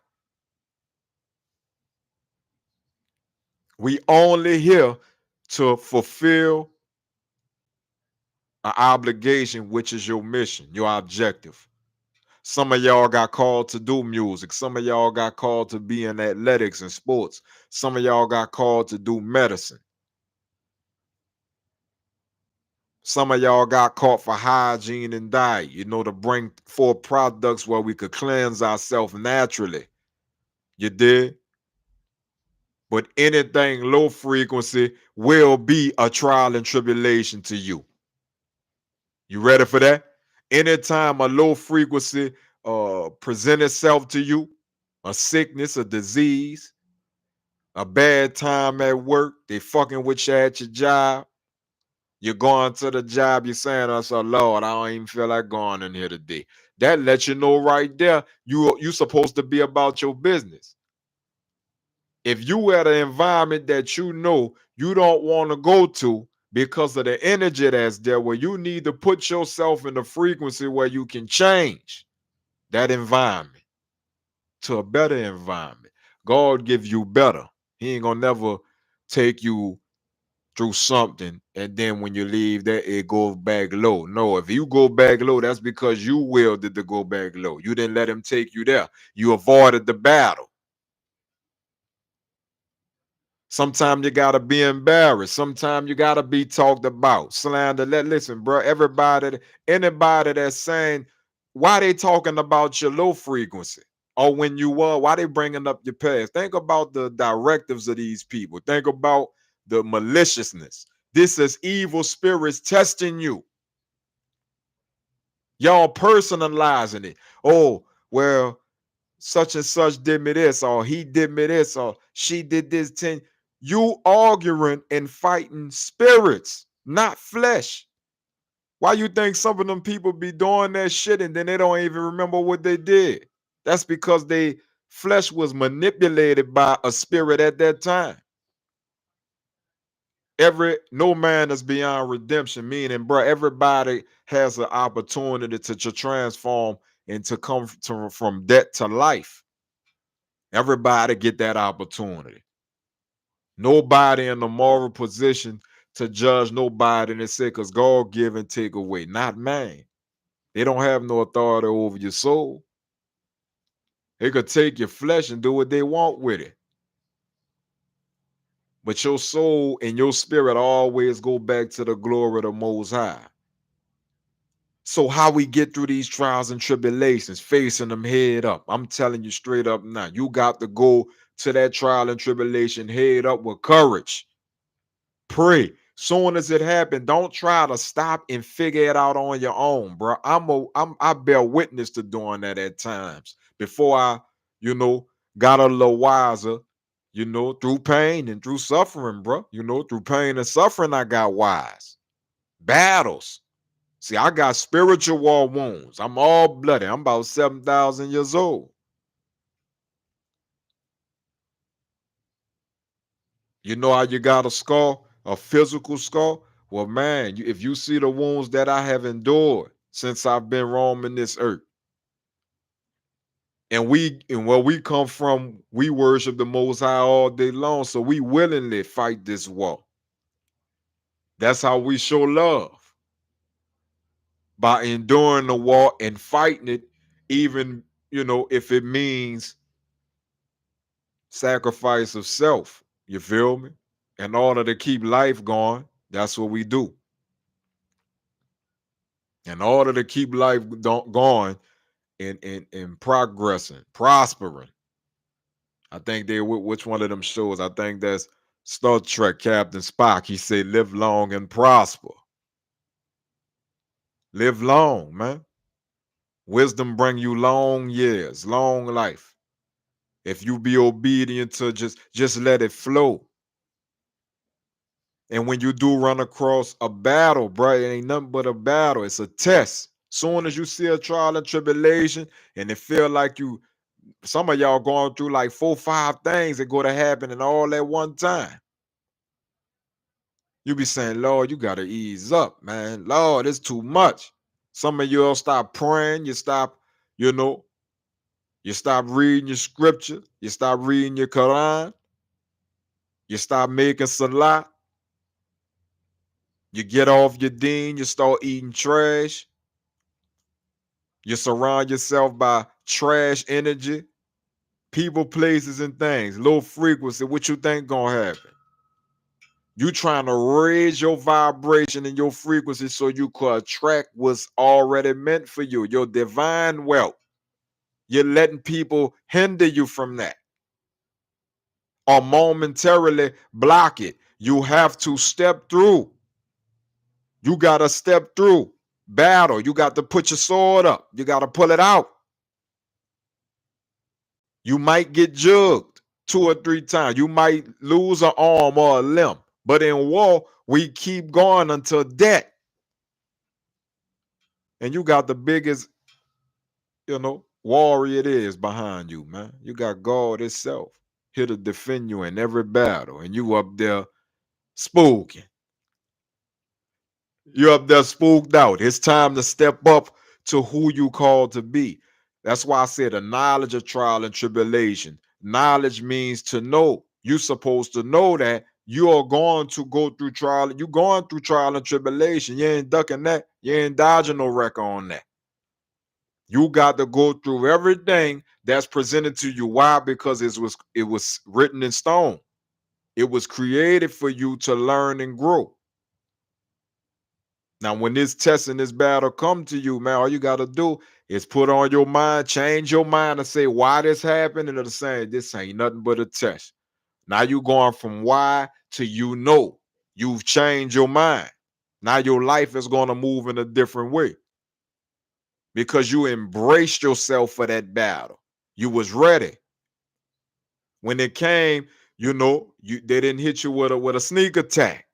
We only here to fulfill an obligation, which is your mission, your objective. Some of y'all got called to do music. Some of y'all got called to be in athletics and sports. Some of y'all got called to do medicine. Some of y'all got caught for hygiene and diet, to bring forth products where we could cleanse ourselves naturally. You did? But anything low frequency will be a trial and tribulation to you. You ready for that? Anytime a low frequency present itself to you, a sickness, a disease, a bad time at work, they fucking with you at your job. You're going to the job, you're saying, "Oh Lord, I don't even feel like going in here today." That lets you know right there, you supposed to be about your business. If you at an environment that you know you don't want to go to because of the energy that's there, where you need to put yourself in the frequency where you can change that environment to a better environment. God give you better. He ain't gonna never take you through something and then when you leave that it goes back low. No, if you go back low, that's because you willed it to go back low. You didn't let him take you there. You avoided the battle. Sometimes you gotta be embarrassed. Sometimes you gotta be talked about. Slander. Listen, bro. Anybody that's saying why they talking about your low frequency or when you were, why they bringing up your past? Think about the directives of these people. Think about the maliciousness. This is evil spirits testing you. Y'all personalizing it. Oh, well, such and such did me this, or he did me this, or she did this. You arguing and fighting spirits, not flesh. Why you think some of them people be doing that shit and then they don't even remember what they did? That's because they flesh was manipulated by a spirit at that time. No man is beyond redemption, meaning, bro, everybody has an opportunity to transform and to come from death to life. Everybody get that opportunity. Nobody in the moral position to judge nobody and say, because God give and take away, not man. They don't have no authority over your soul. They could take your flesh and do what they want with it. But your soul and your spirit always go back to the glory of the Most High. So how we get through these trials and tribulations, facing them head up. I'm telling you straight up now, you got to go to that trial and tribulation head up with courage. Pray. Soon as it happened, don't try to stop and figure it out on your own, bro. I bear witness to doing that at times. Before I, you know, got a little wiser, through pain and through suffering, bro. Through pain and suffering, I got wise. Battles. See, I got spiritual war wounds. I'm all bloody. I'm about 7,000 years old. You know how you got a scar, a physical scar? Well, man, if you see the wounds that I have endured since I've been roaming this earth, and where we come from, we worship the Most High all day long, so we willingly fight this war. That's how we show love, by enduring the war and fighting it, even if it means sacrifice of self. You feel me? In order to keep life going, that's what we do. In order to keep life going and progressing, prospering. I think they which one of them shows? I think that's Star Trek Captain Spock. He said, "Live long and prosper. Live long, man. Wisdom bring you long years, long life. If you be obedient to just let it flow." And when you do run across a battle, bro, it ain't nothing but a battle. It's a test. Soon as you see a trial and tribulation, and it feel like some of y'all going through like 4, 5 things that go to happen and all at one time. You be saying, Lord, you gotta ease up, man. Lord, it's too much. Some of y'all stop praying, you know, you stop reading your scripture, you stop reading your Quran, you stop making salah, you get off your deen, you start eating trash, you surround yourself by trash energy, people, places, and things, low frequency. What you think gonna happen? You trying to raise your vibration and your frequency so you could attract what's already meant for you, your divine wealth. You're letting people hinder you from that or momentarily block it. You have to step through. You got to step through battle. You got to put your sword up. You got to pull it out. You might get jugged 2 or 3 times. You might lose an arm or a limb. But in war, we keep going until death. And you got the biggest, warrior it is behind you, man. You got God itself here to defend you in every battle. And you up there spooking. You up there spooked out. It's time to step up to who you called to be. That's why I said the knowledge of trial and tribulation. Knowledge means to know. You're supposed to know that you are going to go through trial. You're going through trial and tribulation. You ain't ducking that. You ain't dodging no wreck on that. You got to go through everything that's presented to you. Why? Because it was written in stone. It was created for you to learn and grow. Now, when this test and this battle come to you, man, all you got to do is put on your mind, change your mind, and say why this happened, and it'll say this ain't nothing but a test. Now you going from why to you've changed your mind. Now your life is going to move in a different way because you embraced yourself for that battle. You was ready. When it came, they didn't hit you with a sneak attack.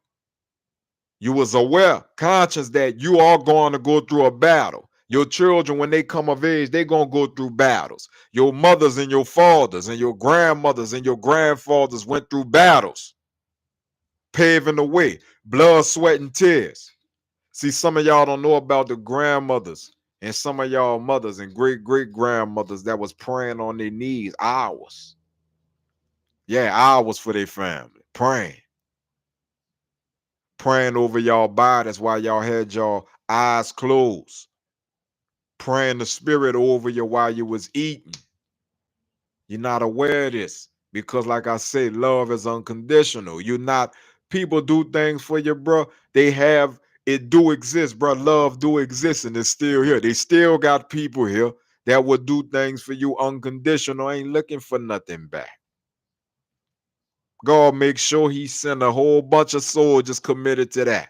You was aware, conscious that you are going to go through a battle. Your children, when they come of age, they're going to go through battles. Your mothers and your fathers and your grandmothers and your grandfathers went through battles, paving the way, blood, sweat, and tears. See, some of y'all don't know about the grandmothers and some of y'all mothers and great grandmothers that was praying on their knees hours. Yeah, hours for their family, praying over y'all bodies while y'all had y'all eyes closed, praying the spirit over you while you was eating. You're not aware of this Because, like I say, love is unconditional. You're not, people do things for you, bro. They have, it do exist, bro. Love do exist and it's still here. They still got people here that would do things for you unconditional, ain't looking for nothing back. God makes sure he sent a whole bunch of soldiers committed to that.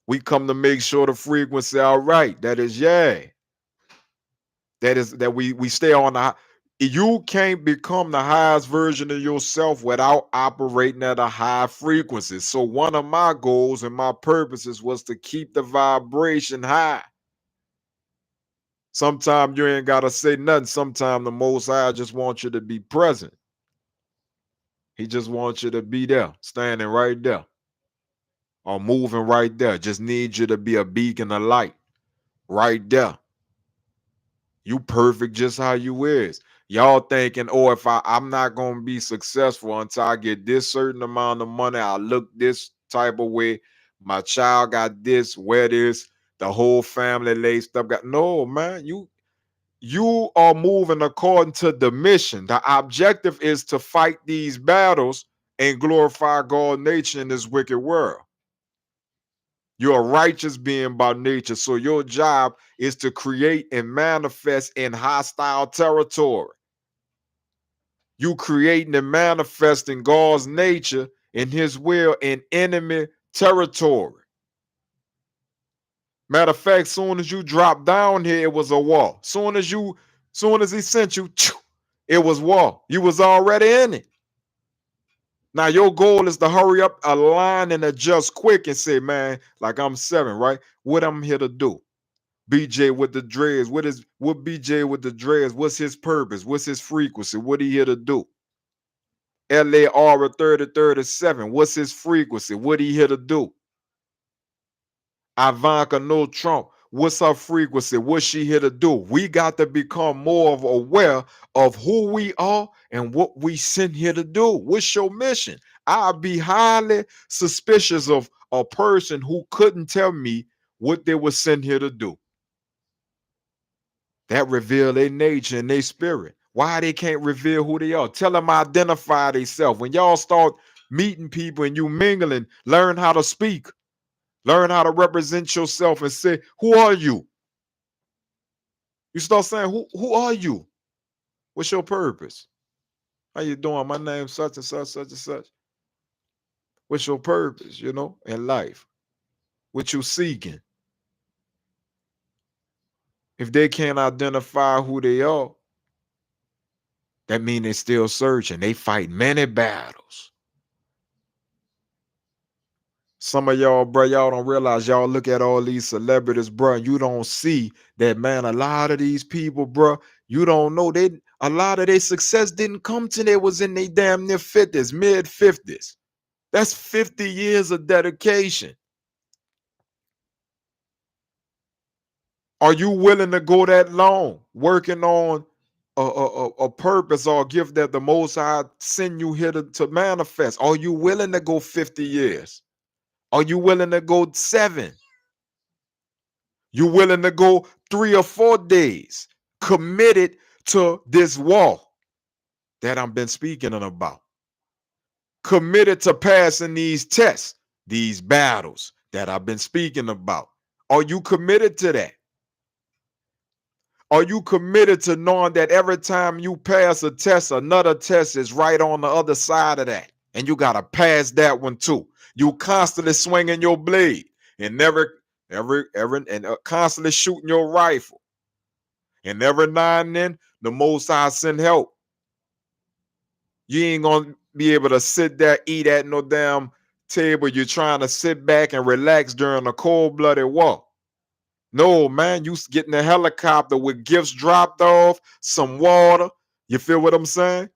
We come to make sure the frequency all right. That is, yeah. That is that we stay on the, you can't become the highest version of yourself without operating at a high frequency. So one of my goals and my purposes was to keep the vibration high. Sometimes you ain't gotta say nothing. Sometimes the Most High just wants you to be present. He just wants you to be there, standing right there, or moving right there. Just needs you to be a beacon of light right there. You perfect just how you is. Y'all thinking, oh, if I'm not gonna be successful until I get this certain amount of money, I look this type of way. My child got this, wear this, the whole family laced up. Got no, man. You are moving according to the mission. The objective is to fight these battles and glorify God's nature in this wicked world. You're a righteous being by nature, so your job is to create and manifest in hostile territory. You creating and manifesting God's nature and his will in enemy territory. Matter of fact, soon as you drop down here, it was a war. Soon as he sent you, it was war. You was already in it. Now your goal is to hurry up, align, and adjust quick and say, man, like I'm 7, right? What I'm here to do? BJ with the dreads. What BJ with the dreads? What's his purpose? What's his frequency? What he here to do? LAR 3037. What's his frequency? What he here to do? Ivanka No Trump. What's her frequency? What's she here to do? We got to become more of aware of who we are and what we sent here to do. What's your mission? I'd be highly suspicious of a person who couldn't tell me what they were sent here to do. That reveal their nature and their spirit. Why they can't reveal who they are? Tell them identify themselves. When y'all start meeting people and you mingling, learn how to speak. Learn how to represent yourself and say, who are you? You start saying, who are you? What's your purpose? How you doing? My name's such and such, such and such. What's your purpose, in life? What you seeking? If they can't identify who they are, that means they're still searching. They fight many battles. Some of y'all, bro, y'all don't realize, y'all look at all these celebrities, bro, and you don't see that, man, a lot of these people, bro, you don't know, a lot of their success didn't come till they was in their damn near 50s, mid 50s. That's 50 years of dedication. Are you willing to go that long working on a purpose or a gift that the Most High send you here to manifest? Are you willing to go 50 years? Are you willing to go 7? You willing to go 3 or 4 days committed to this walk that I've been speaking about? Committed to passing these tests, these battles that I've been speaking about. Are you committed to that? Are you committed to knowing that every time you pass a test, another test is right on the other side of that? And you got to pass that one too. You constantly swinging your blade and constantly shooting your rifle. And every now and then, the Most High send help. You ain't going to be able to sit there, eat at no damn table. You're trying to sit back and relax during a cold-blooded war. No, man, you getting a helicopter with gifts dropped off, some water. You feel what I'm saying?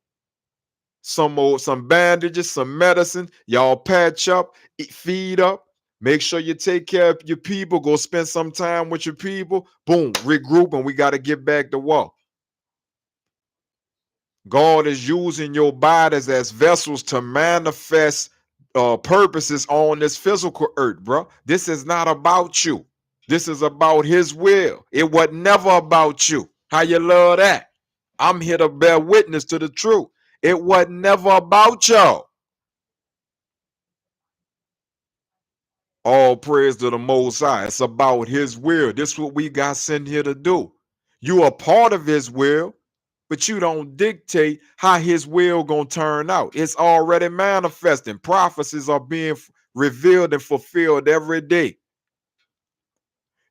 Some bandages, some medicine. Y'all patch up, feed up. Make sure you take care of your people. Go spend some time with your people. Boom, regroup, and we got to get back to work. God is using your bodies as vessels to manifest purposes on this physical earth, bro. This is not about you. This is about his will. It was never about you. How you love that? I'm here to bear witness to the truth. It was never about y'all. All praise to the Most High. It's about His will. This is what we got sent here to do. You are part of His will, but you don't dictate how His will gonna turn out. It's already manifesting. Prophecies are being revealed and fulfilled every day.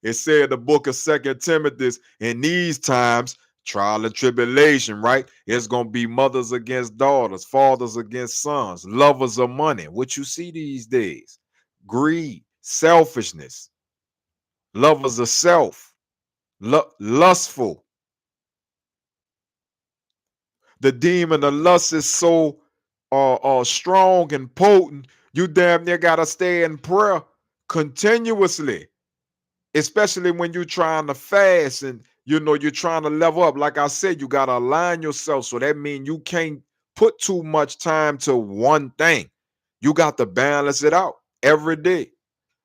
It said the book of Second Timothy, in these times, trial and tribulation, right? It's gonna be mothers against daughters, fathers against sons, lovers of money. What you see these days: greed, selfishness, lovers of self, lustful. The demon of lust is so strong and potent. You damn near gotta stay in prayer continuously, especially when you're trying to fast and you're trying to level up. Like I said, you got to align yourself. So that means you can't put too much time to one thing. You got to balance it out every day.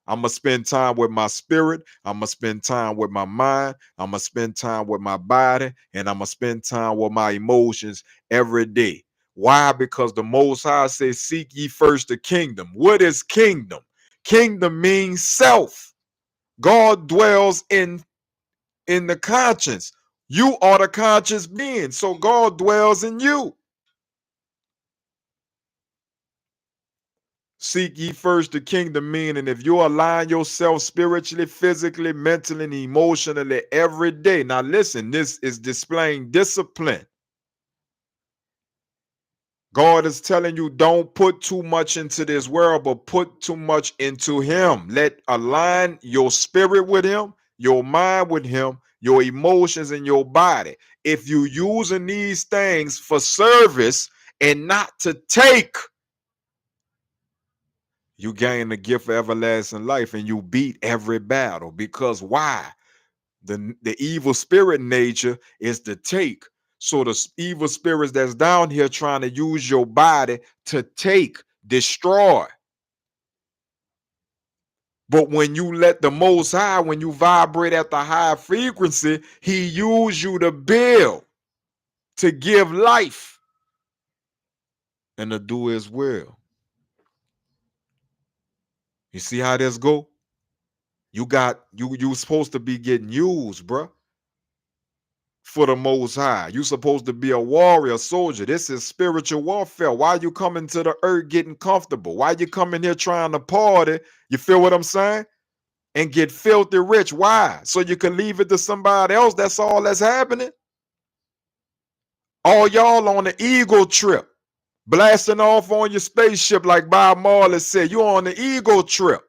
I'm going to spend time with my spirit. I'm going to spend time with my mind. I'm going to spend time with my body. And I'm going to spend time with my emotions every day. Why? Because the Most High says, seek ye first the kingdom. What is kingdom? Kingdom means self. God dwells in the conscience. You are the conscious being, so God dwells in you. Seek ye first the kingdom, meaning if you align yourself spiritually, physically, mentally, and emotionally every day. Now listen, this is displaying discipline. God is telling you, don't put too much into this world, but put too much into Him. Let align your spirit with Him, your mind with Him, your emotions and your body. If you using these things for service and not to take, you gain the gift of everlasting life and you beat every battle. Because why? The evil spirit nature is to take. So the evil spirits that's down here trying to use your body to take, destroy. But when you let the Most High, when you vibrate at the high frequency, He use you to build, to give life, and to do His will. You see how this go? You supposed to be getting used, bruh, for the Most High. You supposed to be a warrior, soldier. This is spiritual warfare. Why you coming to the earth getting comfortable? Why you coming here trying to party? You feel what I'm saying? And get filthy rich. Why? So you can leave it to somebody else. That's all that's happening. All y'all on the ego trip, blasting off on your spaceship, like Bob Marley said. You on the ego trip.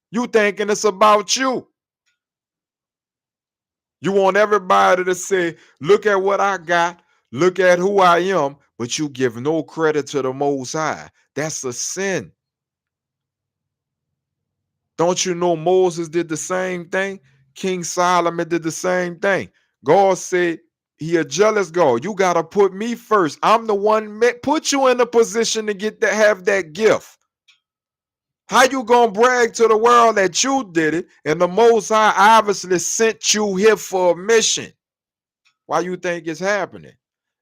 You thinking it's about you. You want everybody to say, look at what I got, look at who I am, but you give no credit to the Most High. That's a sin. Don't you know Moses did the same thing? King Solomon did the same thing. God said, He a jealous God. You got to put me first. I'm the one put you in a position to get to have that gift. How you gonna brag to the world that you did it and the Most High obviously sent you here for a mission? Why you think it's happening?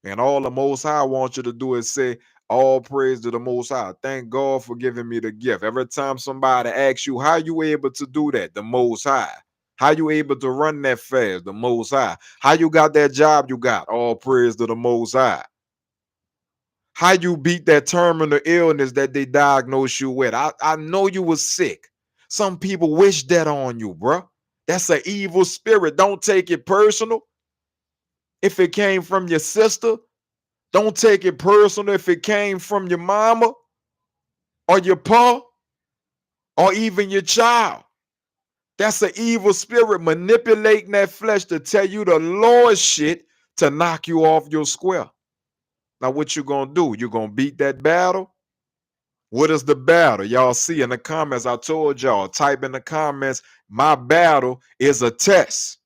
And all the Most High wants you to do is say, all praise to the Most High. Thank God for giving me the gift. Every time somebody asks you, how you able to do that? The Most High. How you able to run that fast? The Most High. How you got that job you got? All praise to the Most High. How you beat that terminal illness that they diagnosed you with? I know you was sick. Some people wish that on you, bro. That's an evil spirit. Don't take it personal. If it came from your sister, don't take it personal. If it came from your mama or your pa or even your child, that's an evil spirit manipulating that flesh to tell you the Lord shit to knock you off your square. Now, what you gonna do? You gonna beat that battle? What is the battle? Y'all see in the comments, I told y'all, type in the comments, my battle is a test.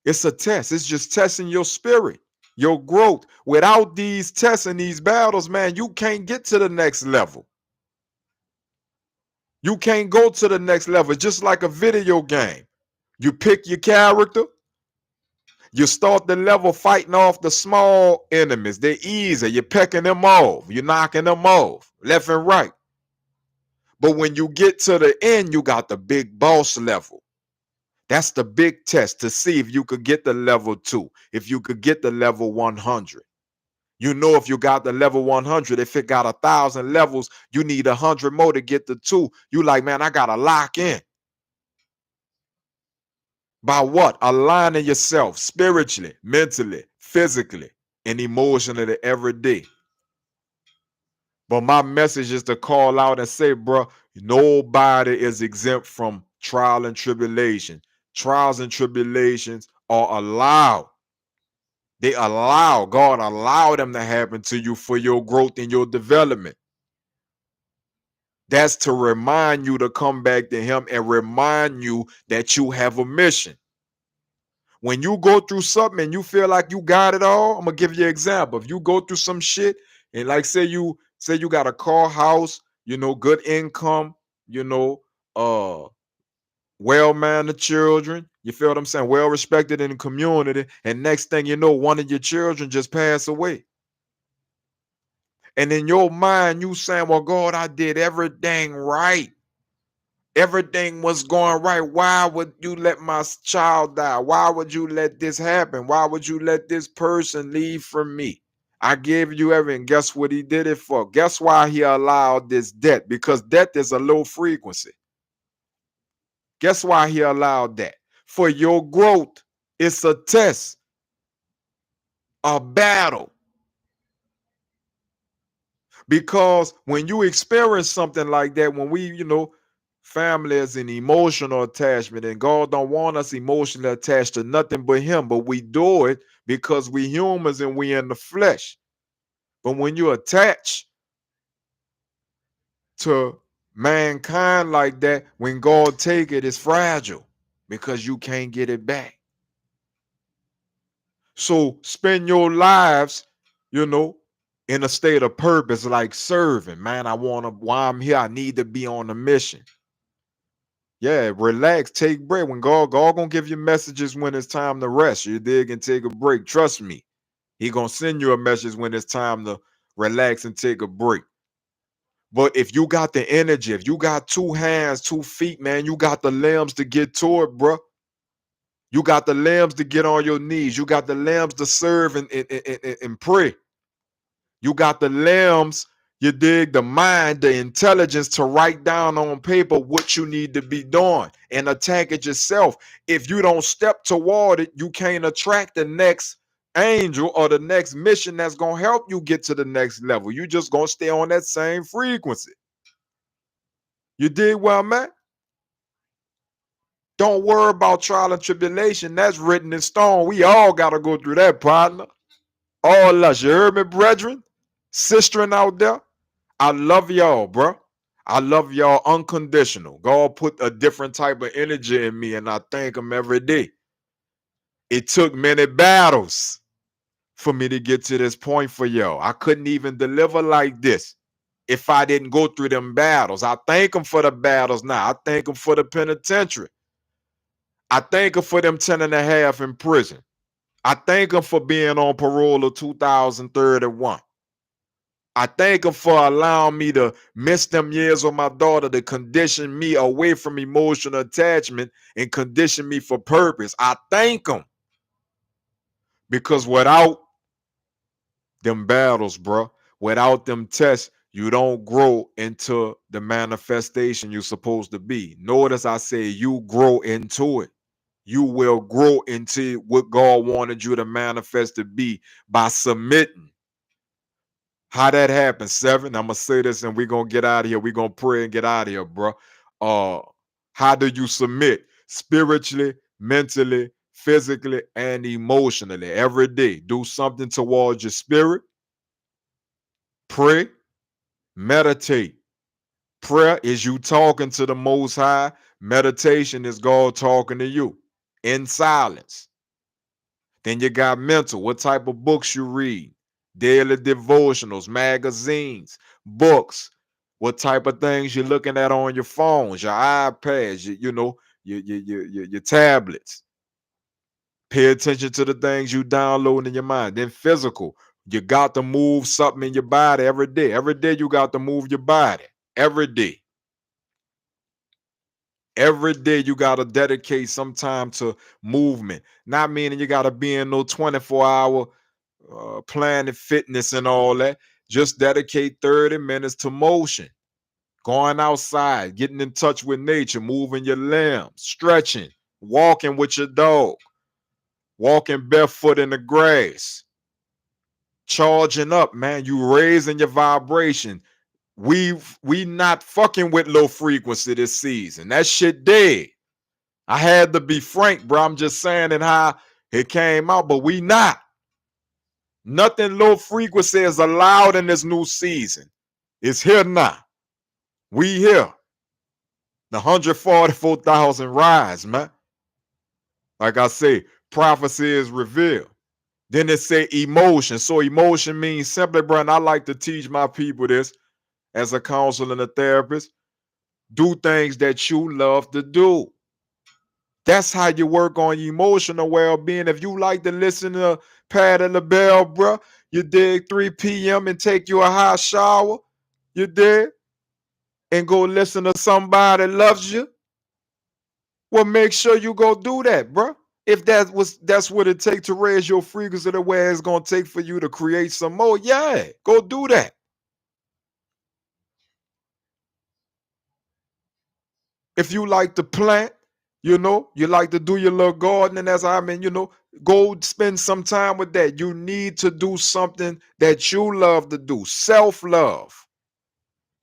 It's a test. It's just testing your spirit, your growth. Without these tests and these battles, man, you can't get to the next level. You can't go to the next level. Just like a video game. You pick your character, You start the level fighting off the small enemies. They're easy. You're pecking them off. You're knocking them off left and right. But when you get to the end, you got the big boss level. That's the big test to see if you could get the level 2, if you could get the level 100. You know, if you got the level 100, if it got 1,000 levels, you need 100 more to get the 2. You like, man, I got to lock in. By what? Aligning yourself spiritually, mentally, physically, and emotionally every day. But my message is to call out and say, bro, nobody is exempt from trial and tribulation. Trials and tribulations are allowed. God allow them to happen to you for your growth and your development. That's to remind you to come back to him and remind you that you have a mission. When you go through something and you feel like you got it all, I'm gonna give you an example. If you go through some shit and like say you got a car, house, good income, well-mannered children, you feel what I'm saying? Well respected in the community, and next thing you know, one of your children just passed away. And in your mind, you saying, well, God, I did everything right. Everything was going right. Why would you let my child die? Why would you let this happen? Why would you let this person leave from me? I gave you everything. Guess what he did it for? Guess why he allowed this death? Because death is a low frequency. Guess why he allowed that? For your growth. It's a test, a battle. Because when you experience something like that, when we, family is an emotional attachment, and God don't want us emotionally attached to nothing but him, but we do it because we humans and we in the flesh. But when you attach to mankind like that, when God take it, it's fragile because you can't get it back. So spend your lives, in a state of purpose, like serving. Man, while I'm here, I need to be on a mission. Yeah, relax, take break. When God gonna give you messages when it's time to rest. You dig, and take a break. Trust me, he gonna send you a message when it's time to relax and take a break. But if you got the energy, if you got 2 hands, 2 feet, man, you got the limbs to get to it, bro. You got the limbs to get on your knees. You got the limbs to serve and pray. You got the limbs, you dig, the mind, the intelligence to write down on paper what you need to be doing and attack it yourself. If you don't step toward it, you can't attract the next angel or the next mission that's going to help you get to the next level. You just going to stay on that same frequency. You dig where I'm at? Don't worry about trial and tribulation. That's written in stone. We all got to go through that, partner. All us. You heard me, brethren? Sistering out there? I love y'all, bro. I love y'all unconditional. God put a different type of energy in me, and I thank him every day. It took many battles for me to get to this point for y'all. I couldn't even deliver like this if I didn't go through them battles. I thank him for the battles now. I thank him for the penitentiary. I thank him for them 10 and a half in prison. I thank him for being on parole of 2031. I thank him for allowing me to miss them years with my daughter to condition me away from emotional attachment and condition me for purpose. I thank him because without them battles, bro, without them tests, you don't grow into the manifestation you're supposed to be. Notice I say you grow into it. You will grow into what God wanted you to manifest to be by submitting. How that happens, 7. I'm gonna say this and we're gonna get out of here. We're gonna pray and get out of here, bro. How do you submit? Spiritually, mentally, physically, and emotionally every day. Do something towards your spirit. Pray, meditate. Prayer is you talking to the Most High. Meditation is God talking to you in silence. Then you got mental. What type of books you read? Daily devotionals, magazines, books. What type of things you're looking at on your phones, your iPads, your tablets. Pay attention to the things you download in your mind. Then physical. You got to move something in your body every day. Every day you got to move your body. Every day. Every day you got to dedicate some time to movement. Not meaning you got to be in no 24-hour Planet Fitness and all that. Just dedicate 30 minutes to motion. Going outside, getting in touch with nature, moving your limbs, stretching, walking with your dog, walking barefoot in the grass, charging up, man. You raising your vibration. We not fucking with low frequency this season. That shit dead. I had to be frank, bro. I'm just saying it how it came out, but we not. Nothing low frequency is allowed in this new season. It's here now. We here. The 144,000 rise, man. Like I say, prophecy is revealed. Then it say emotion. So emotion means simply, bro, and I like to teach my people this as a counselor and a therapist. Do things that you love to do. That's how you work on your emotional well-being. If you like to listen to Patti LaBelle, bro, you dig 3 p.m. and take you a hot shower, you dig, and go listen to somebody that loves you. Well, make sure you go do that, bro. If that's what it takes to raise your frequency the way it's gonna take for you to create some more, yeah, go do that. If you like to plant, you like to do your little gardening, as I mean, go spend some time with that. You need to do something that you love to do. Self-love.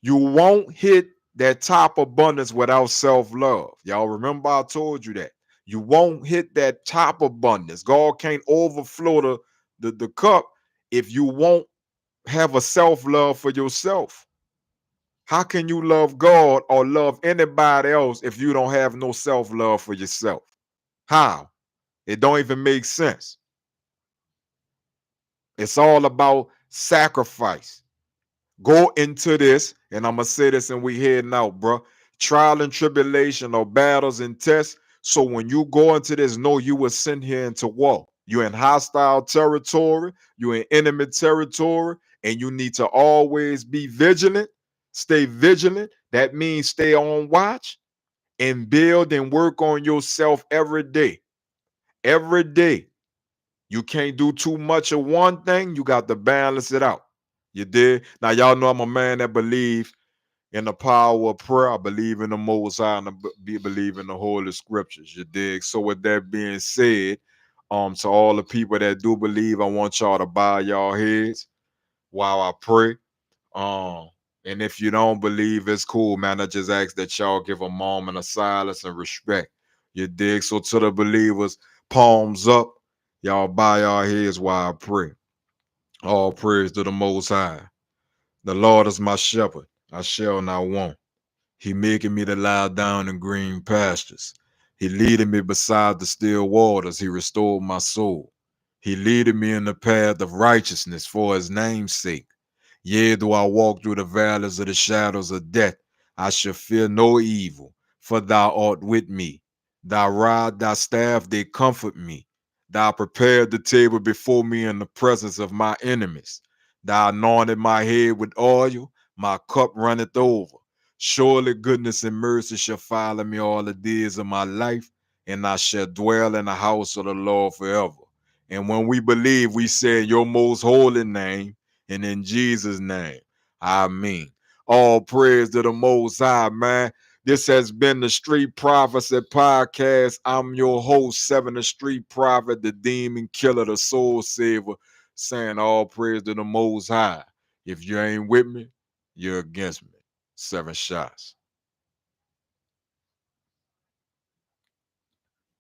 You won't hit that top abundance without self-love. Y'all remember I told you that. You won't hit that top abundance. God can't overflow the cup if you won't have a self-love for yourself. How can you love God or love anybody else if you don't have no self-love for yourself? How? It don't even make sense. It's all about sacrifice. Go into this, and I'm gonna say this, and we heading out, bro. Trial and tribulation or battles and tests. So when you go into this, know you were sent here into war. You're in hostile territory, you're in enemy territory, and you need to always be vigilant. Stay vigilant. That means stay on watch and build and work on yourself every day. Every day. You can't do too much of one thing. You got to balance it out. You did. Now, y'all know I'm a man that believe in the power of prayer. I believe in the Most High and believe in the Holy Scriptures. You dig? So, with that being said, to all the people that do believe, I want y'all to bow y'all heads while I pray. Um, and if you don't believe, it's cool, man. I just ask that y'all give a moment of silence and respect. You dig? So, to the believers, palms up. Y'all bow your heads while I pray. All praise to the Most High. The Lord is my shepherd. I shall not want. He making me to lie down in green pastures. He leading me beside the still waters. He restored my soul. He leading me in the path of righteousness for his name's sake. Yea, though I walk through the valleys of the shadows of death, I shall fear no evil, for thou art with me. Thy rod, thy staff, they comfort me. Thou prepared the table before me in the presence of my enemies. Thou anointed my head with oil, my cup runneth over. Surely goodness and mercy shall follow me all the days of my life, and I shall dwell in the house of the Lord forever. And when we believe, we say in your most holy name, and in Jesus' name, amen. All praise to the Most High, man. This has been the Street Prophecy Podcast. I'm your host, Seven the Street Prophet, the Demon Killer, the Soul Saver, saying all praise to the Most High. If you ain't with me, you're against me. 7 shots.